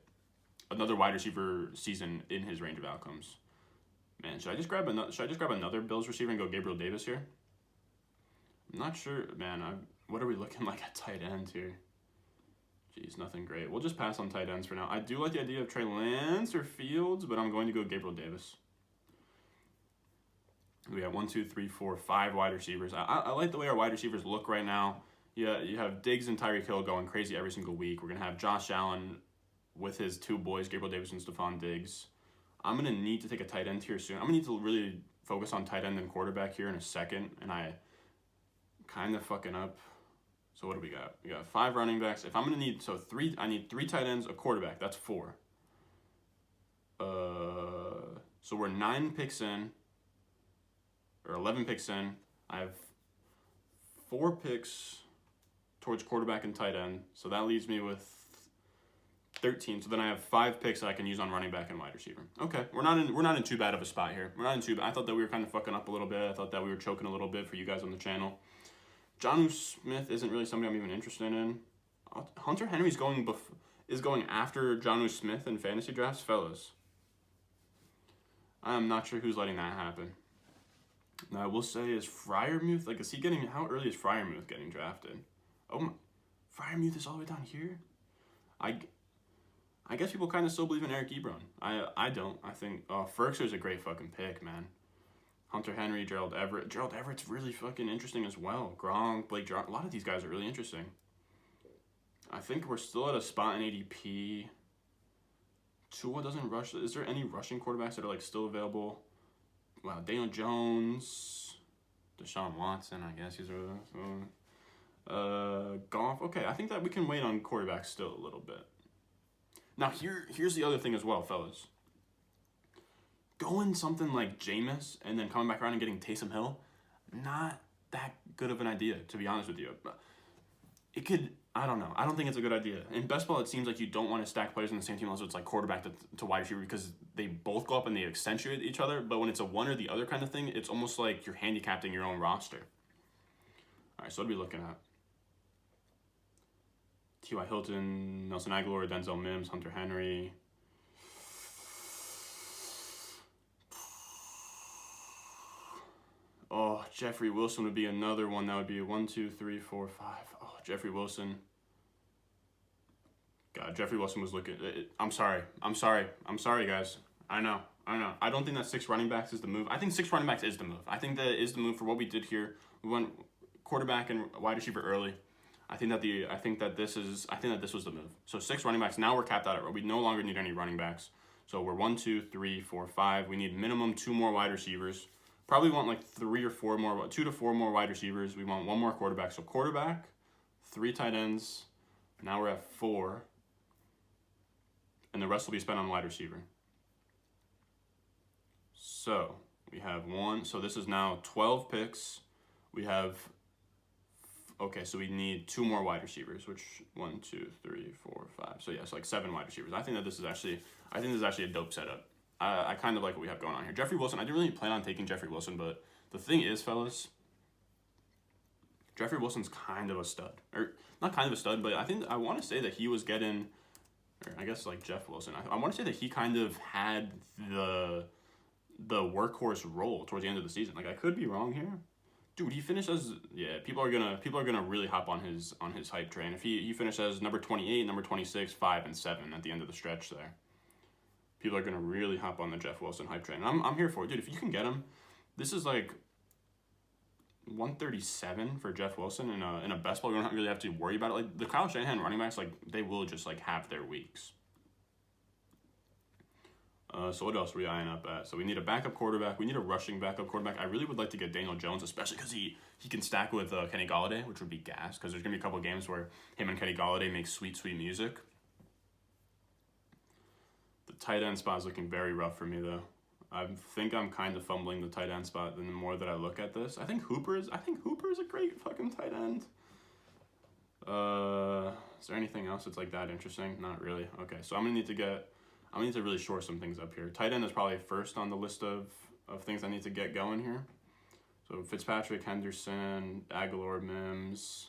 Another wide receiver season in his range of outcomes. Man, should I just grab another Bills receiver and go Gabriel Davis here? I'm not sure, man. What are we looking like at tight end here? Jeez, nothing great. We'll just pass on tight ends for now. I do like the idea of Trey Lance or Fields, but I'm going to go Gabriel Davis. We got 5 wide receivers. I like the way our wide receivers look right now. Yeah, you have Diggs and Tyreek Hill going crazy every single week. We're gonna have Josh Allen with his two boys, Gabriel Davis and Stephon Diggs. I'm going to need to take a tight end here soon. I'm going to need to really focus on tight end and quarterback here in a second, and I kind of fucking up. So what do we got? We got 5 running backs. If I'm going to need, I need 3 tight ends, a quarterback. That's 4. So we're 9 picks in, or 11 picks in. I have 4 picks towards quarterback and tight end, so that leaves me with 13. So then I have 5 picks that I can use on running back and wide receiver. Okay, we're not in too bad of a spot here. We're not in too bad. I thought that we were kind of fucking up a little bit. I thought that we were choking a little bit for you guys on the channel. Jonnu Smith isn't really somebody I'm even interested in. Hunter Henry is going after Jonnu Smith in fantasy drafts, fellas. I'm not sure who's letting that happen. Now I will say, is Freiermuth, how early is Freiermuth getting drafted? Oh my, Freiermuth is all the way down here? I guess people kind of still believe in Eric Ebron. I don't. I think Ferkser's a great fucking pick, man. Hunter Henry, Gerald Everett. Gerald Everett's really fucking interesting as well. Gronk, Blake Jarwin. A lot of these guys are really interesting. I think we're still at a spot in ADP. Tua doesn't rush. Is there any rushing quarterbacks that are still available? Wow, Daniel Jones, Deshaun Watson. I guess he's Goff. Okay, I think that we can wait on quarterback still a little bit. Now here's the other thing as well, fellas. Going something like Jameis and then coming back around and getting Taysom Hill, not that good of an idea, to be honest with you. It could, I don't know. I don't think it's a good idea. In best ball, it seems like you don't want to stack players in the same team unless it's like quarterback to wide receiver because they both go up and they accentuate each other. But when it's a one or the other kind of thing, it's almost like you're handicapping your own roster. All right, so what are we looking at? T.Y. Hilton, Nelson Aguilar, Denzel Mims, Hunter Henry. Oh, Jeffrey Wilson would be another one. That would be 1, 2, 3, 4, 5. Oh, Jeffrey Wilson. God, Jeffrey Wilson was looking. I'm sorry, guys. I know. I don't think that 6 running backs is the move. I think 6 running backs is the move. I think that is the move for what we did here. We went quarterback and wide receiver early. I think that this was the move. So 6 running backs. Now we're capped out at. We no longer need any running backs. So we're 1, 2, 3, 4, 5. We need minimum 2 more wide receivers. Probably want like 3 or 4 more, 2 to 4 more wide receivers. We want 1 more quarterback. So quarterback, 3 tight ends. Now we're at 4. And the rest will be spent on wide receiver. So we have 1. So this is now 12 picks. We have, okay, so we need 2 more wide receivers, which 1, 2, 3, 4, 5. So yeah, so like 7 wide receivers. I think this is actually a dope setup. I kind of like what we have going on here. Jeffrey Wilson, I didn't really plan on taking Jeffrey Wilson, but the thing is, fellas, Jeffrey Wilson's kind of a stud. Or not kind of a stud, but I want to say that he was getting, or I guess like Jeff Wilson, I want to say that he kind of had the workhorse role towards the end of the season. Like I could be wrong here. Dude, he finished as, yeah, people are gonna really hop on his hype train. If he finished as number 28, number 26, 5, and 7 at the end of the stretch there. People are going to really hop on the Jeff Wilson hype train. And I'm here for it. Dude, if you can get him, this is like 137 for Jeff Wilson in a best ball. You don't really have to worry about it. Like the Kyle Shanahan running backs, like they will just like have their weeks. So what else are we eyeing up at? So we need a backup quarterback. We need a rushing backup quarterback. I really would like to get Daniel Jones, especially because he can stack with Kenny Golladay, which would be gas. Because there's going to be a couple of games where him and Kenny Golladay make sweet, sweet music. The tight end spot is looking very rough for me, though. I think I'm kind of fumbling the tight end spot the more that I look at this. I think Hooper is a great fucking tight end. Is there anything else that's like that interesting? Not really. Okay, so I'm gonna need to really shore some things up here. Tight end is probably first on the list of things I need to get going here. So Fitzpatrick, Henderson, Aguilar, Mims.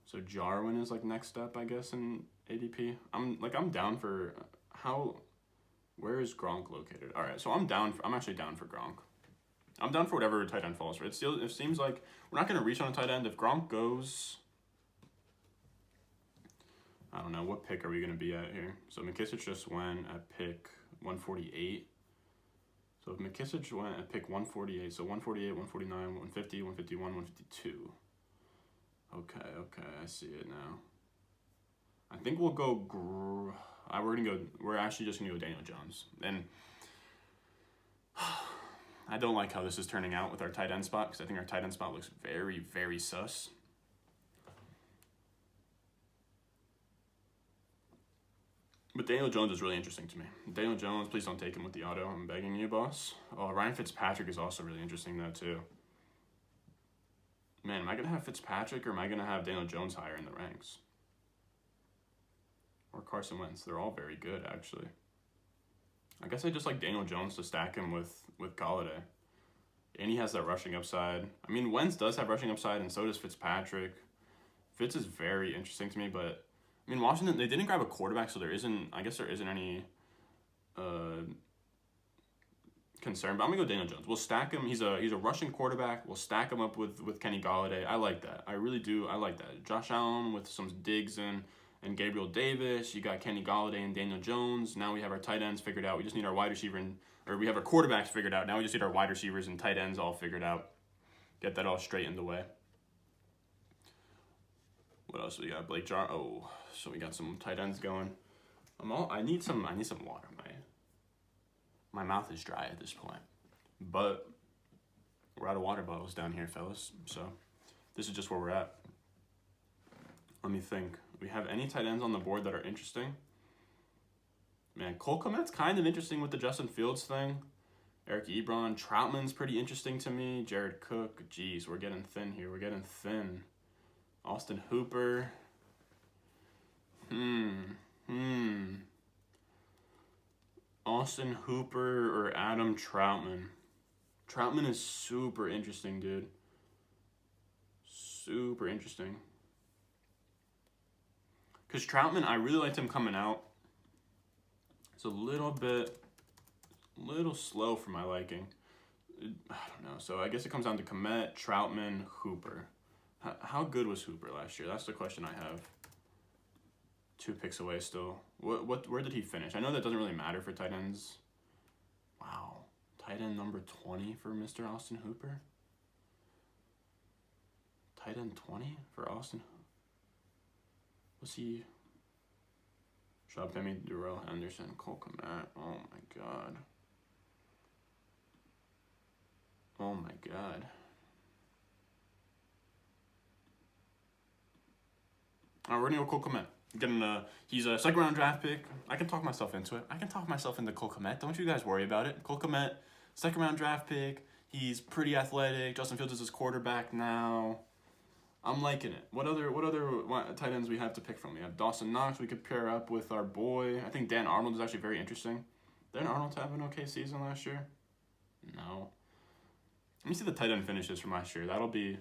So Jarwin is like next step, I guess, in ADP. I'm down for where is Gronk located? All right, so I'm actually down for Gronk. I'm down for whatever tight end falls for. It seems like we're not going to reach on a tight end. If Gronk goes, I don't know, what pick are we going to be at here? So McKissick just went at pick 148. So if McKissick went at pick 148, so 148, 149, 150, 151, 152. Okay, I see it now. I think we'll go. We're actually just gonna go Daniel Jones, and I don't like how this is turning out with our tight end spot because I think our tight end spot looks very, very sus. But Daniel Jones is really interesting to me. Daniel Jones, please don't take him with the auto. I'm begging you, boss. Oh, Ryan Fitzpatrick is also really interesting though too. Man, am I going to have Fitzpatrick or am I going to have Daniel Jones higher in the ranks? Or Carson Wentz. They're all very good, actually. I guess I just like Daniel Jones to stack him with Golladay. And he has that rushing upside. I mean, Wentz does have rushing upside, and so does Fitzpatrick. Fitz is very interesting to me, but I mean, Washington, they didn't grab a quarterback, so there isn't any concern, but I'm gonna go Daniel Jones. We'll stack him. He's a rushing quarterback. We'll stack him up with Kenny Golladay. I like that. I really do. I like that. Josh Allen with some Diggs and Gabriel Davis. You got Kenny Golladay and Daniel Jones. Now we have our tight ends figured out. We just need our wide receiver or we have our quarterbacks figured out. Now we just need our wide receivers and tight ends all figured out. Get that all straightened away. What else we got? Blake Jar. Oh, so we got some tight ends going. I need some water. My mouth is dry at this point, but we're out of water bottles down here, fellas. So This is just where we're at. Let me think. We have any tight ends on the board that are interesting? Man, Cole Kmet's kind of interesting with the Justin Fields thing. Eric Ebron. Troutman's pretty interesting to me. Jared Cook. Jeez, we're getting thin here. We're getting thin. Austin Hooper. Austin Hooper or Adam Troutman. Troutman is super interesting, dude. Super interesting. Because Troutman, I really liked him coming out. It's a little slow for my liking. I don't know. So I guess it comes down to Kmet, Troutman, Hooper. How good was Hooper last year? That's the question I have. 2 picks away still. Where did he finish? I know that doesn't really matter for tight ends. Wow. Tight end number 20 for Mr. Austin Hooper? Tight end 20 for Austin? Was he? Shop Demi, Durrell Henderson, Cole Kmet. Oh my god. Oh my god. Alright, we're gonna go Cole Kmet. He's a 2nd round draft pick. I can talk myself into it. I can talk myself into Cole Kmet. Don't you guys worry about it. Cole Kmet, 2nd round draft pick. He's pretty athletic. Justin Fields is his quarterback now. I'm liking it. What other tight ends we have to pick from? We have Dawson Knox. We could pair up with our boy. I think Dan Arnold is actually very interesting. Did Arnold have an okay season last year? No. Let me see the tight end finishes from last year. That'll be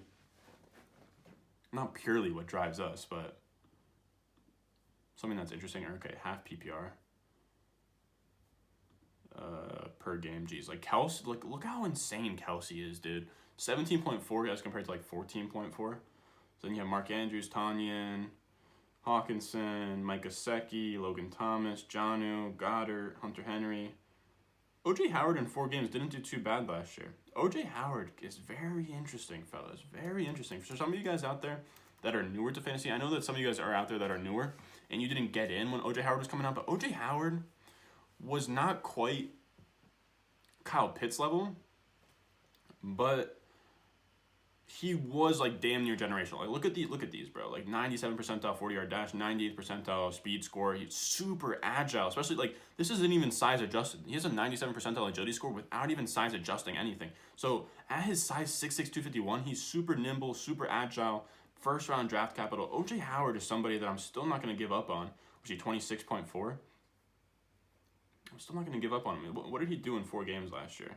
not purely what drives us, but something that's interesting. Okay, half PPR per game. Geez, like Kelsey, look how insane Kelsey is, dude. 17.4 as compared to like 14.4. So then you have Mark Andrews, Tanyan, Hawkinson, Mike Gesicki, Logan Thomas, Jonnu, Goddard, Hunter Henry. O.J. Howard in 4 games didn't do too bad last year. O.J. Howard is very interesting, fellas. Very interesting. For some of you guys out there that are newer to fantasy, I know that some of you guys are out there that are newer, and you didn't get in when O.J. Howard was coming out, but O.J. Howard was not quite Kyle Pitts level, but he was like damn near generational. Like look at these, bro. Like 97th percentile 40-yard dash, 98th percentile speed score. He's super agile, especially like this isn't even size adjusted. He has a 97th percentile agility score without even size adjusting anything. So at his size 6'6", 251, he's super nimble, super agile. 1st round draft capital. O.J. Howard is somebody that I'm still not going to give up on. Was he 26.4? I'm still not going to give up on him. What did he do in 4 games last year?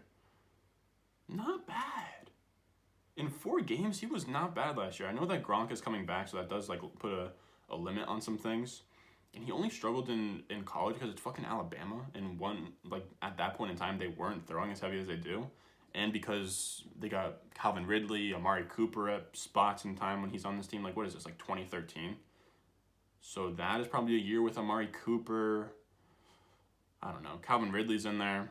Not bad. In 4 games, he was not bad last year. I know that Gronk is coming back, so that does like put a limit on some things. And he only struggled in college because it's fucking Alabama. And at that point in time, they weren't throwing as heavy as they do. And because they got Calvin Ridley, Amari Cooper at spots in time when he's on this team. Like, what is this, like 2013? So that is probably a year with Amari Cooper. I don't know. Calvin Ridley's in there.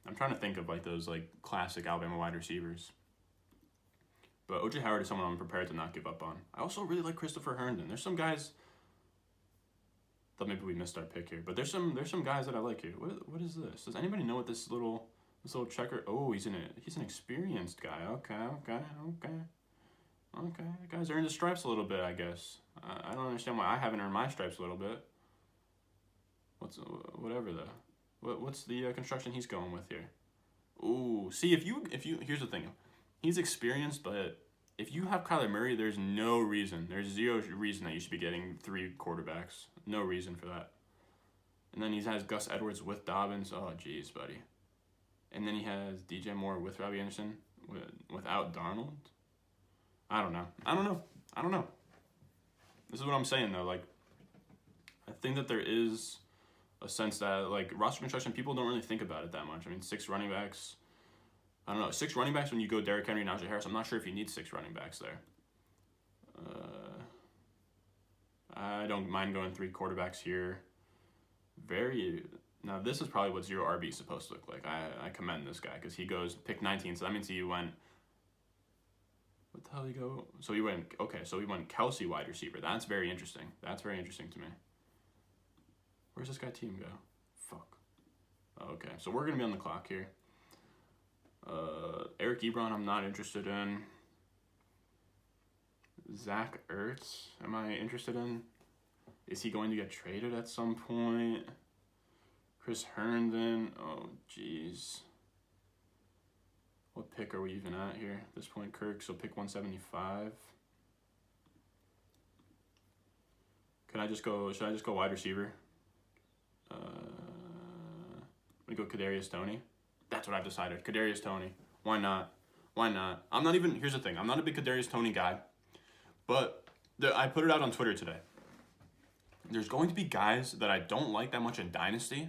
I'm trying to think of like those like classic Alabama wide receivers. But O.J. Howard is someone I'm prepared to not give up on. I also really like Christopher Herndon. There's some guys. Thought maybe we missed our pick here, but there's some guys that I like here. What is this? Does anybody know what this little checker? Oh, he's an experienced guy. Okay. That guy's earned his stripes a little bit, I guess. I don't understand why I haven't earned my stripes a little bit. What's the construction he's going with here? Ooh, see if you here's the thing. He's experienced, but if you have Kyler Murray, there's zero reason that you should be getting 3 quarterbacks. No reason for that. And then he has Gus Edwards with Dobbins. Oh, jeez, buddy. And then he has DJ Moore with Robbie Anderson without Darnold. I don't know. This is what I'm saying, though. Like, I think that there is a sense that, like, roster construction, people don't really think about it that much. I mean, 6 running backs. I don't know. 6 running backs when you go Derrick Henry, Najee Harris. I'm not sure if you need 6 running backs there. I don't mind going 3 quarterbacks here. Now, this is probably what 0 RB is supposed to look like. I commend this guy because he goes pick 19. So that means he went. What the hell did he go? So he went Kelsey wide receiver. That's very interesting. That's very interesting to me. Where's this guy team go? Fuck. Okay, so we're going to be on the clock here. Eric Ebron, I'm not interested in. Zach Ertz, am I interested in? Is he going to get traded at some point? Chris Herndon, oh jeez. What pick are we even at here at this point, Kirk? So pick 175. Should I just go wide receiver? Let me go Kadarius Toney. That's what I've decided. Kadarius Toney. Why not? Here's the thing. I'm not a big Kadarius Toney guy, but I put it out on Twitter today. There's going to be guys that I don't like that much in Dynasty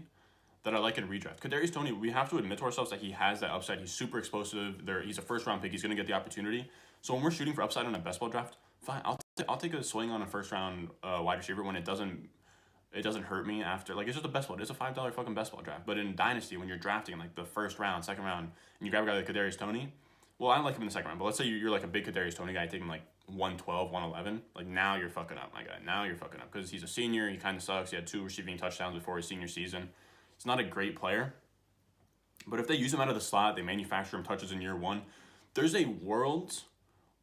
that I like in redraft. Kadarius Toney, we have to admit to ourselves that he has that upside. He's super explosive. He's a first-round pick. He's going to get the opportunity. So when we're shooting for upside on a best ball draft, fine. I'll take a swing on a first-round wide receiver when it doesn't hurt me after. Like, it's just a best ball. It's a $5 fucking best ball draft. But in Dynasty, when you're drafting in, like, the first round, second round, and you grab a guy like Kadarius Toney, well, I like him in the second round. But let's say you're like a big Kadarius Toney guy, taking like 112, 111. Like, now you're fucking up, my guy. Now you're fucking up. Because he's a senior. He kind of sucks. He had 2 receiving touchdowns before his senior season. He's not a great player. But if they use him out of the slot, they manufacture him touches in year 1, there's a world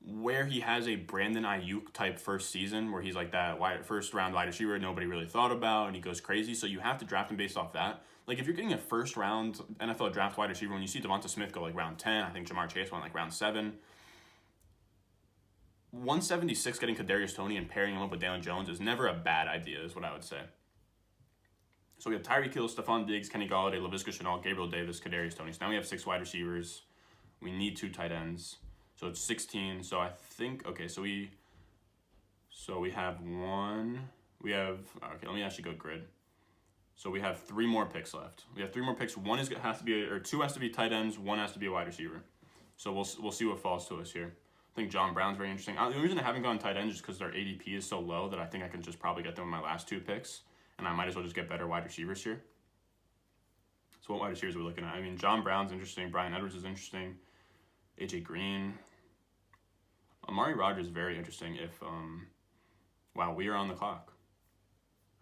where he has a Brandon Ayuk type first season where he's like that first round wide receiver nobody really thought about and he goes crazy. So you have to draft him based off that. Like, if you're getting a first round NFL draft wide receiver, when you see Devonta Smith go like round 10, I think Jamar Chase went like round 7. 176 getting Kadarius Toney and pairing him up with Daniel Jones is never a bad idea, is what I would say. So we have Tyreek Hill, Stephon Diggs, Kenny Golladay, Laviska Shenault, Gabriel Davis, Kadarius Toney. So now we have 6 wide receivers. We need 2 tight ends. So it's 16. So I think, okay, so we have let me actually go grid. So we have 3 more picks left. We have 3 more picks. 2 has to be tight ends, 1 has to be a wide receiver. So we'll see what falls to us here. I think John Brown's very interesting. The only reason I haven't gone tight end is because their ADP is so low that I think I can just probably get them in my last 2 picks. And I might as well just get better wide receivers here. So what wide receivers are we looking at? I mean, John Brown's interesting. Brian Edwards is interesting. AJ Green. Amari Rodgers is very interesting if, wow, we are on the clock.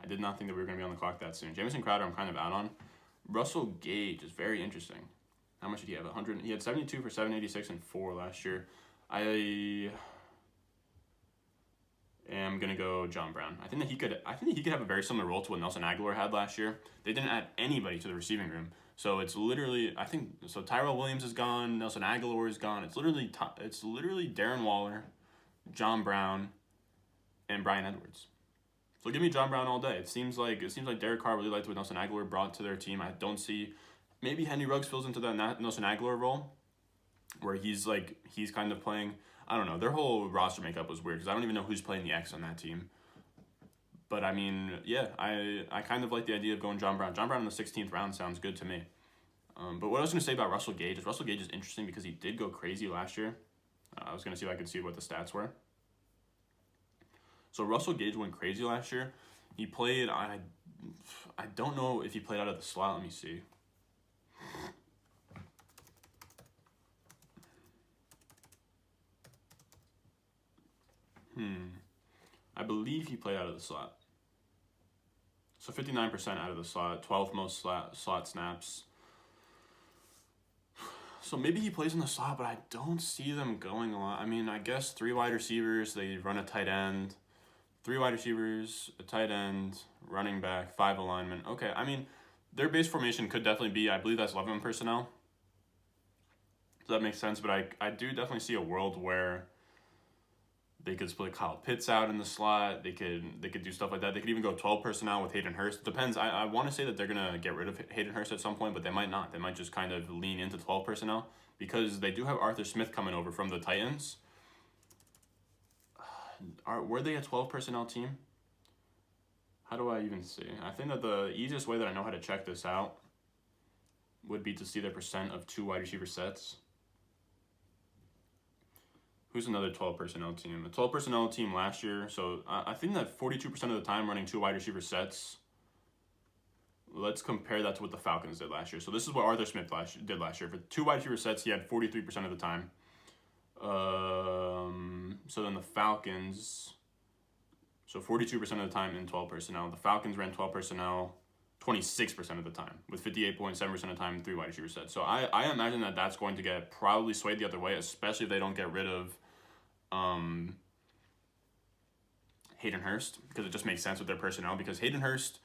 I did not think that we were going to be on the clock that soon. Jamison Crowder, I'm kind of out on. Russell Gage is very interesting. How much did he have? 100. He had 72 for 786 and 4 last year. I am going to go John Brown. I think that he could have a very similar role to what Nelson Aguilar had last year. They didn't add anybody to the receiving room. So it's literally, Tyrell Williams is gone, Nelson Aguilar is gone. It's literally Darren Waller, John Brown, and Brian Edwards. So give me John Brown all day. It seems like Derek Carr really liked what Nelson Aguilar brought to their team. I don't see, maybe Henry Ruggs fills into that Nelson Aguilar role, where he's kind of playing. I don't know. Their whole roster makeup was weird because I don't even know who's playing the X on that team. But I mean, yeah, I kind of like the idea of going John Brown. John Brown in the 16th round sounds good to me. But what I was going to say about Russell Gage is interesting because he did go crazy last year. I was going to see if I could see what the stats were. So Russell Gage went crazy last year. He played, I don't know if he played out of the slot. Let me see. I believe he played out of the slot. So 59% out of the slot, 12th most slot snaps. So maybe he plays in the slot, but I don't see them going a lot. I mean, I guess 3 wide receivers, they run a tight end. 3 wide receivers, a tight end, running back, 5 alignment. Okay, I mean, their base formation could definitely be, I believe that's 11 personnel. So that makes sense, but I do definitely see a world where they could split Kyle Pitts out in the slot. They could do stuff like that. They could even go 12 personnel with Hayden Hurst. Depends. I want to say that they're going to get rid of Hayden Hurst at some point, but they might not. They might just kind of lean into 12 personnel because they do have Arthur Smith coming over from the Titans. Were they a 12 personnel team? How do I even see? I think that the easiest way that I know how to check this out would be to see their percent of 2 wide receiver sets. Who's another 12 personnel team? The 12 personnel team last year, so I think that 42% of the time running 2 wide receiver sets. Let's compare that to what the Falcons did last year. So this is what Arthur Smith did last year. For 2 wide receiver sets, he had 43% of the time. So then the Falcons, so 42% of the time in 12 personnel. The Falcons ran 12 personnel 26% of the time, with 58.7% of the time in 3 wide receiver sets. So I imagine that that's going to get probably swayed the other way, especially if they don't get rid of Hayden Hurst because it just makes sense with their personnel because Hayden Hurst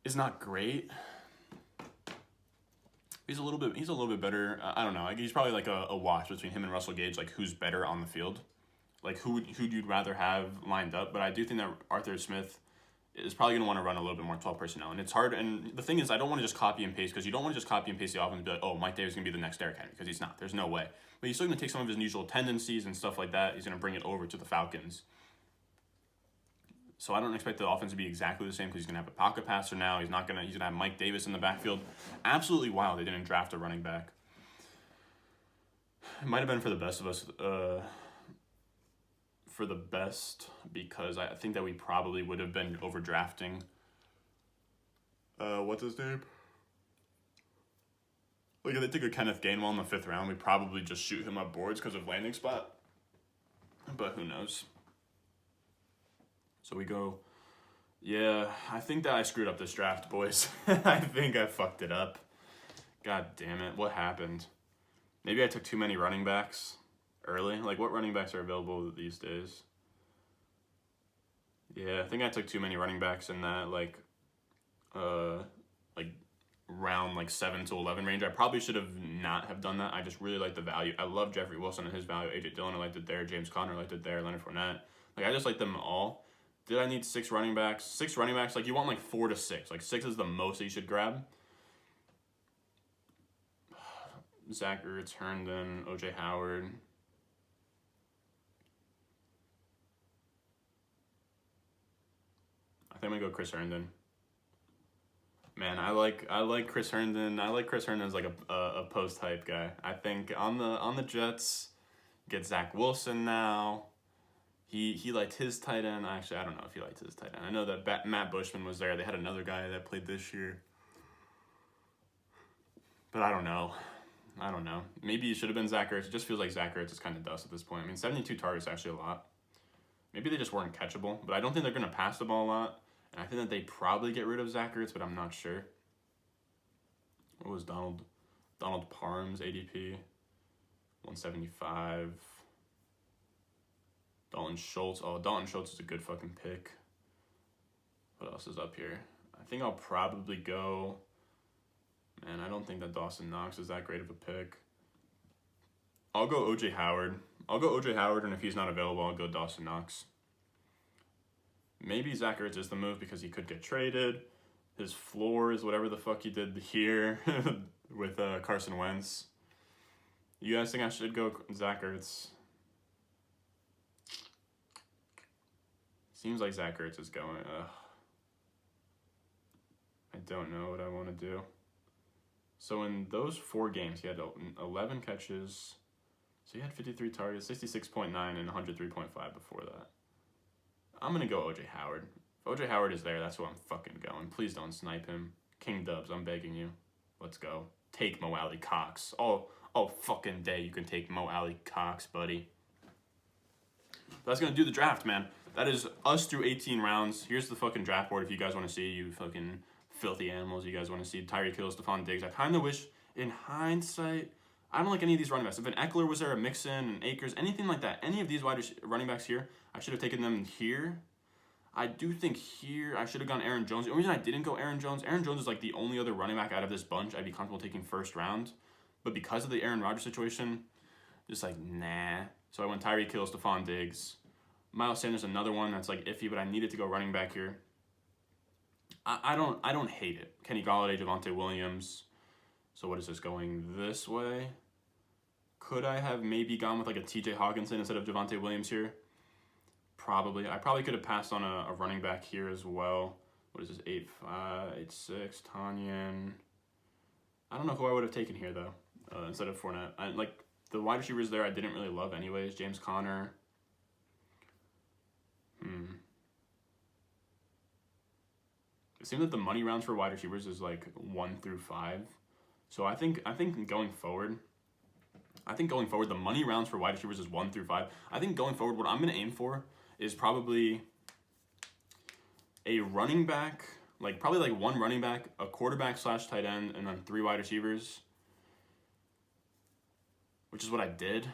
is not great. He's a little bit better. I don't know. Like, he's probably like a wash between him and Russell Gage, like who's better on the field. Like who'd you'd rather have lined up, but I do think that Arthur Smith is probably going to want to run a little bit more 12 personnel. And it's hard. And the thing is, I don't want to just copy and paste because you don't want to just copy and paste the offense and be like, oh, Mike Davis is going to be the next Derrick Henry because he's not. There's no way. But he's still going to take some of his usual tendencies and stuff like that. He's going to bring it over to the Falcons. So I don't expect the offense to be exactly the same because he's going to have a pocket passer now. He's going to have Mike Davis in the backfield. Absolutely wild they didn't draft a running back. It might have been for the best of us. For the best because I think that we probably would have been overdrafting. What's his name? Like if they took a Kenneth Gainwell in the 5th round, we probably just shoot him up boards because of landing spot. But who knows? So we go. Yeah, I think that I screwed up this draft, boys. I think I fucked it up. God damn it! What happened? Maybe I took too many running backs early. Like, what running backs are available these days? Yeah, I think I took too many running backs in that, like round, 7 to 11 range. I probably should have not have done that. I just really like the value. I love Jeffrey Wilson and his value. A.J. Dillon, I liked it there. James Conner, I liked it there. Leonard Fournette. Like, I just like them all. Did I need 6 running backs? 6 running backs, you want, 4 to 6. 6 is the most that you should grab. Zach Ertz, Herndon, O.J. Howard. I think I'm gonna go Chris Herndon. Man, I like Chris Herndon. I like Chris Herndon as a post hype guy. I think on the Jets, get Zach Wilson now. He liked his tight end. Actually, I don't know if he liked his tight end. I know that Matt Bushman was there. They had another guy that played this year, but I don't know. Maybe it should have been Zach Ertz. It just feels like Zach Ertz is kind of dust at this point. I mean, 72 targets is actually a lot. Maybe they just weren't catchable, but I don't think they're going to pass the ball a lot. And I think that they probably get rid of Zach Ertz, but I'm not sure. What was Donald Parham's ADP? 175. Dalton Schultz. Oh, Dalton Schultz is a good fucking pick. What else is up here? I think I'll probably go... Man, I don't think that Dawson Knox is that great of a pick. I'll go O.J. Howard. And if he's not available, I'll go Dawson Knox. Maybe Zach Ertz is the move because he could get traded. His floor is whatever the fuck he did here with Carson Wentz. You guys think I should go Zach Ertz? Seems like Zach Ertz is going. I don't know what I want to do. So in those 4 games, he had 11 catches. So he had 53 targets, 66.9, and 103.5 before that. I'm going to go O.J. Howard. If O.J. Howard is there, that's where I'm fucking going. Please don't snipe him. King Dubs, I'm begging you. Let's go. Take Mo Alley Cox. All fucking day you can take Mo Alley Cox, buddy. That's going to do the draft, man. That is us through 18 rounds. Here's the fucking draft board if you guys want to see, you fucking filthy animals. You guys want to see Tyreek Hill, Stephon Diggs. I kind of wish, in hindsight, I don't like any of these running backs. If an Eckler was there, a Mixon, an Akers, anything like that, any of these running backs here, I should have taken them here. I do think here I should have gone Aaron Jones. The only reason I didn't go Aaron Jones is the only other running back out of this bunch I'd be comfortable taking first round. But because of the Aaron Rodgers situation, just nah. So I went Tyreek Hill, Stephon Diggs. Miles Sanders, another one that's iffy, but I needed to go running back here. I don't hate it. Kenny Golladay, Javonte Williams. So what is this going this way? Could I have maybe gone with a TJ Hawkinson instead of Javonte Williams here? Probably. I probably could have passed on a running back here as well. What is this? 8'5", 8'6", Tanyan. I don't know who I would have taken here though, instead of Fournette. The wide receivers there I didn't really love anyways. James Conner. It seems that the money rounds for wide receivers is 1 through 5. So I think going forward, the money rounds for wide receivers is 1 through 5. I think going forward, what I'm going to aim for is probably a running back, probably one running back, a quarterback / tight end, and then 3 wide receivers, which is what I did.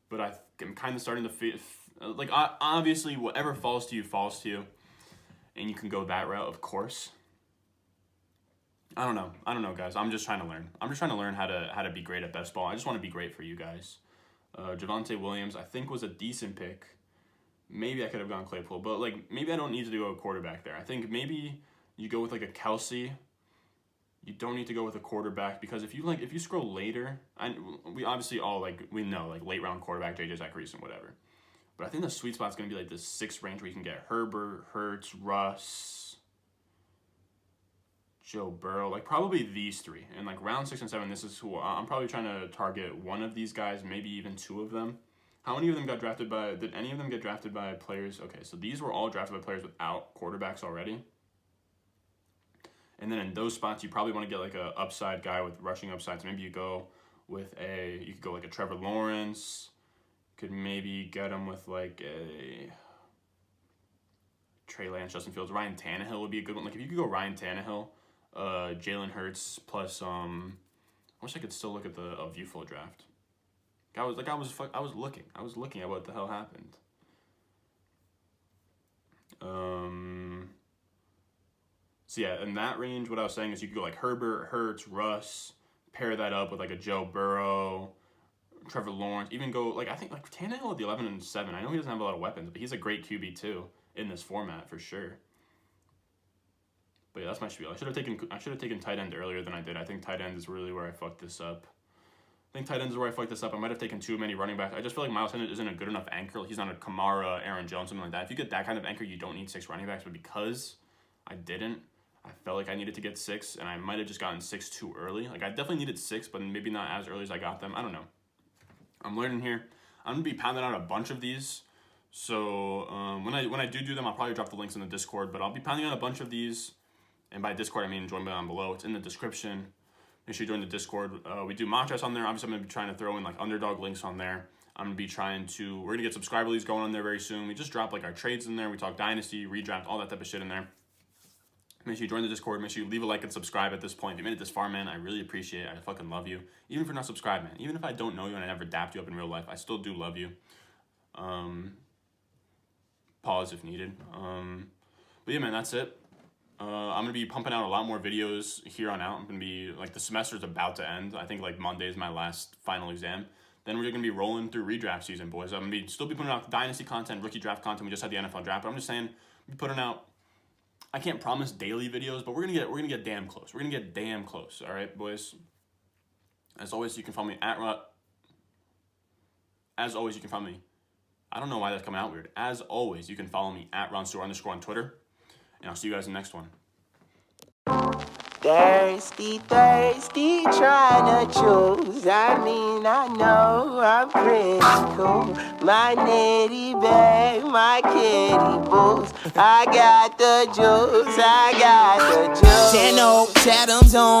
But I'm kind of starting to Like, obviously, whatever falls to you, and you can go that route, of course. I don't know, guys. I'm just trying to learn. I'm just trying to learn how to be great at best ball. I just want to be great for you guys. Javonte Williams, I think, was a decent pick. Maybe I could have gone Claypool, but like maybe I don't need to go a quarterback there. I think maybe you go with like a Kelsey. You don't need to go with a quarterback because if you scroll later, we obviously all we know like late round quarterback JJ Zachariason whatever. But I think the sweet spot's gonna be like this 6th range where you can get Herbert, Hurts, Russ, Joe Burrow, like probably these 3. And like round 6 and 7, this is who I'm probably trying to target one of these guys, maybe even 2 of them. How many of them got drafted by, did any of them get drafted by players? Okay, so these were all drafted by players without quarterbacks already. And then in those spots, you probably want to get like a upside guy with rushing upsides. Maybe you go with you could go like a Trevor Lawrence. Could maybe get him with like a Trey Lance, Justin Fields. Ryan Tannehill would be a good one. Like if you could go Ryan Tannehill, Jalen Hurts plus I wish I could still look at the viewful draft. I was looking at what the hell happened. So yeah, in that range, what I was saying is you could go like Herbert, Hurts, Russ, pair that up with like a Joe Burrow, Trevor Lawrence, even go like I think like Tannehill at the 11 and 7. I know he doesn't have a lot of weapons, but he's a great QB too in this format for sure. But yeah, that's my spiel. I should have taken tight end earlier than I did. I think tight end is really where I fucked this up. I might have taken too many running backs. I just feel like Miles Sanders isn't a good enough anchor. He's not a Kamara, Aaron Jones, something like that. If you get that kind of anchor, you don't need 6 running backs. But because I didn't, I felt like I needed to get 6, and I might have just gotten 6 too early. Like I definitely needed 6, but maybe not as early as I got them. I don't know. I'm learning here. I'm gonna be pounding out a bunch of these. So when I do them, I'll probably drop the links in the Discord. But I'll be pounding out a bunch of these, and by Discord I mean join me down below. It's in the description. Make sure you join the Discord. We do mock drafts on there. Obviously, I'm going to be trying to throw in like underdog links on there. We're going to get subscriber leagues going on there very soon. We just drop like our trades in there. We talk Dynasty, redraft, all that type of shit in there. Make sure you join the Discord. Make sure you leave a like and subscribe at this point. If you made it this far, man, I really appreciate it. I fucking love you. Even if you're not subscribed, man. Even if I don't know you and I never dapped you up in real life, I still do love you. Pause if needed. But yeah, man, that's it. I'm going to be pumping out a lot more videos here on out. I'm going to be, like, the semester's about to end. I think, like, Monday is my last final exam. Then we're going to be rolling through redraft season, boys. I'm going to still be putting out Dynasty content, rookie draft content. We just had the NFL draft. But I'm just saying, we're putting out, I can't promise daily videos, but we're going to get damn close. We're going to get damn close. All right, boys? As always, you can follow me at, I don't know why that's coming out weird. As always, you can follow me at @RonStewart_ on Twitter. And I'll see you guys in the next one. Thirsty, trying to choose. I mean, I know I'm pretty cool. My nitty bag, my kitty boots. I got the juice, I got the juice. Channel Chatham's on.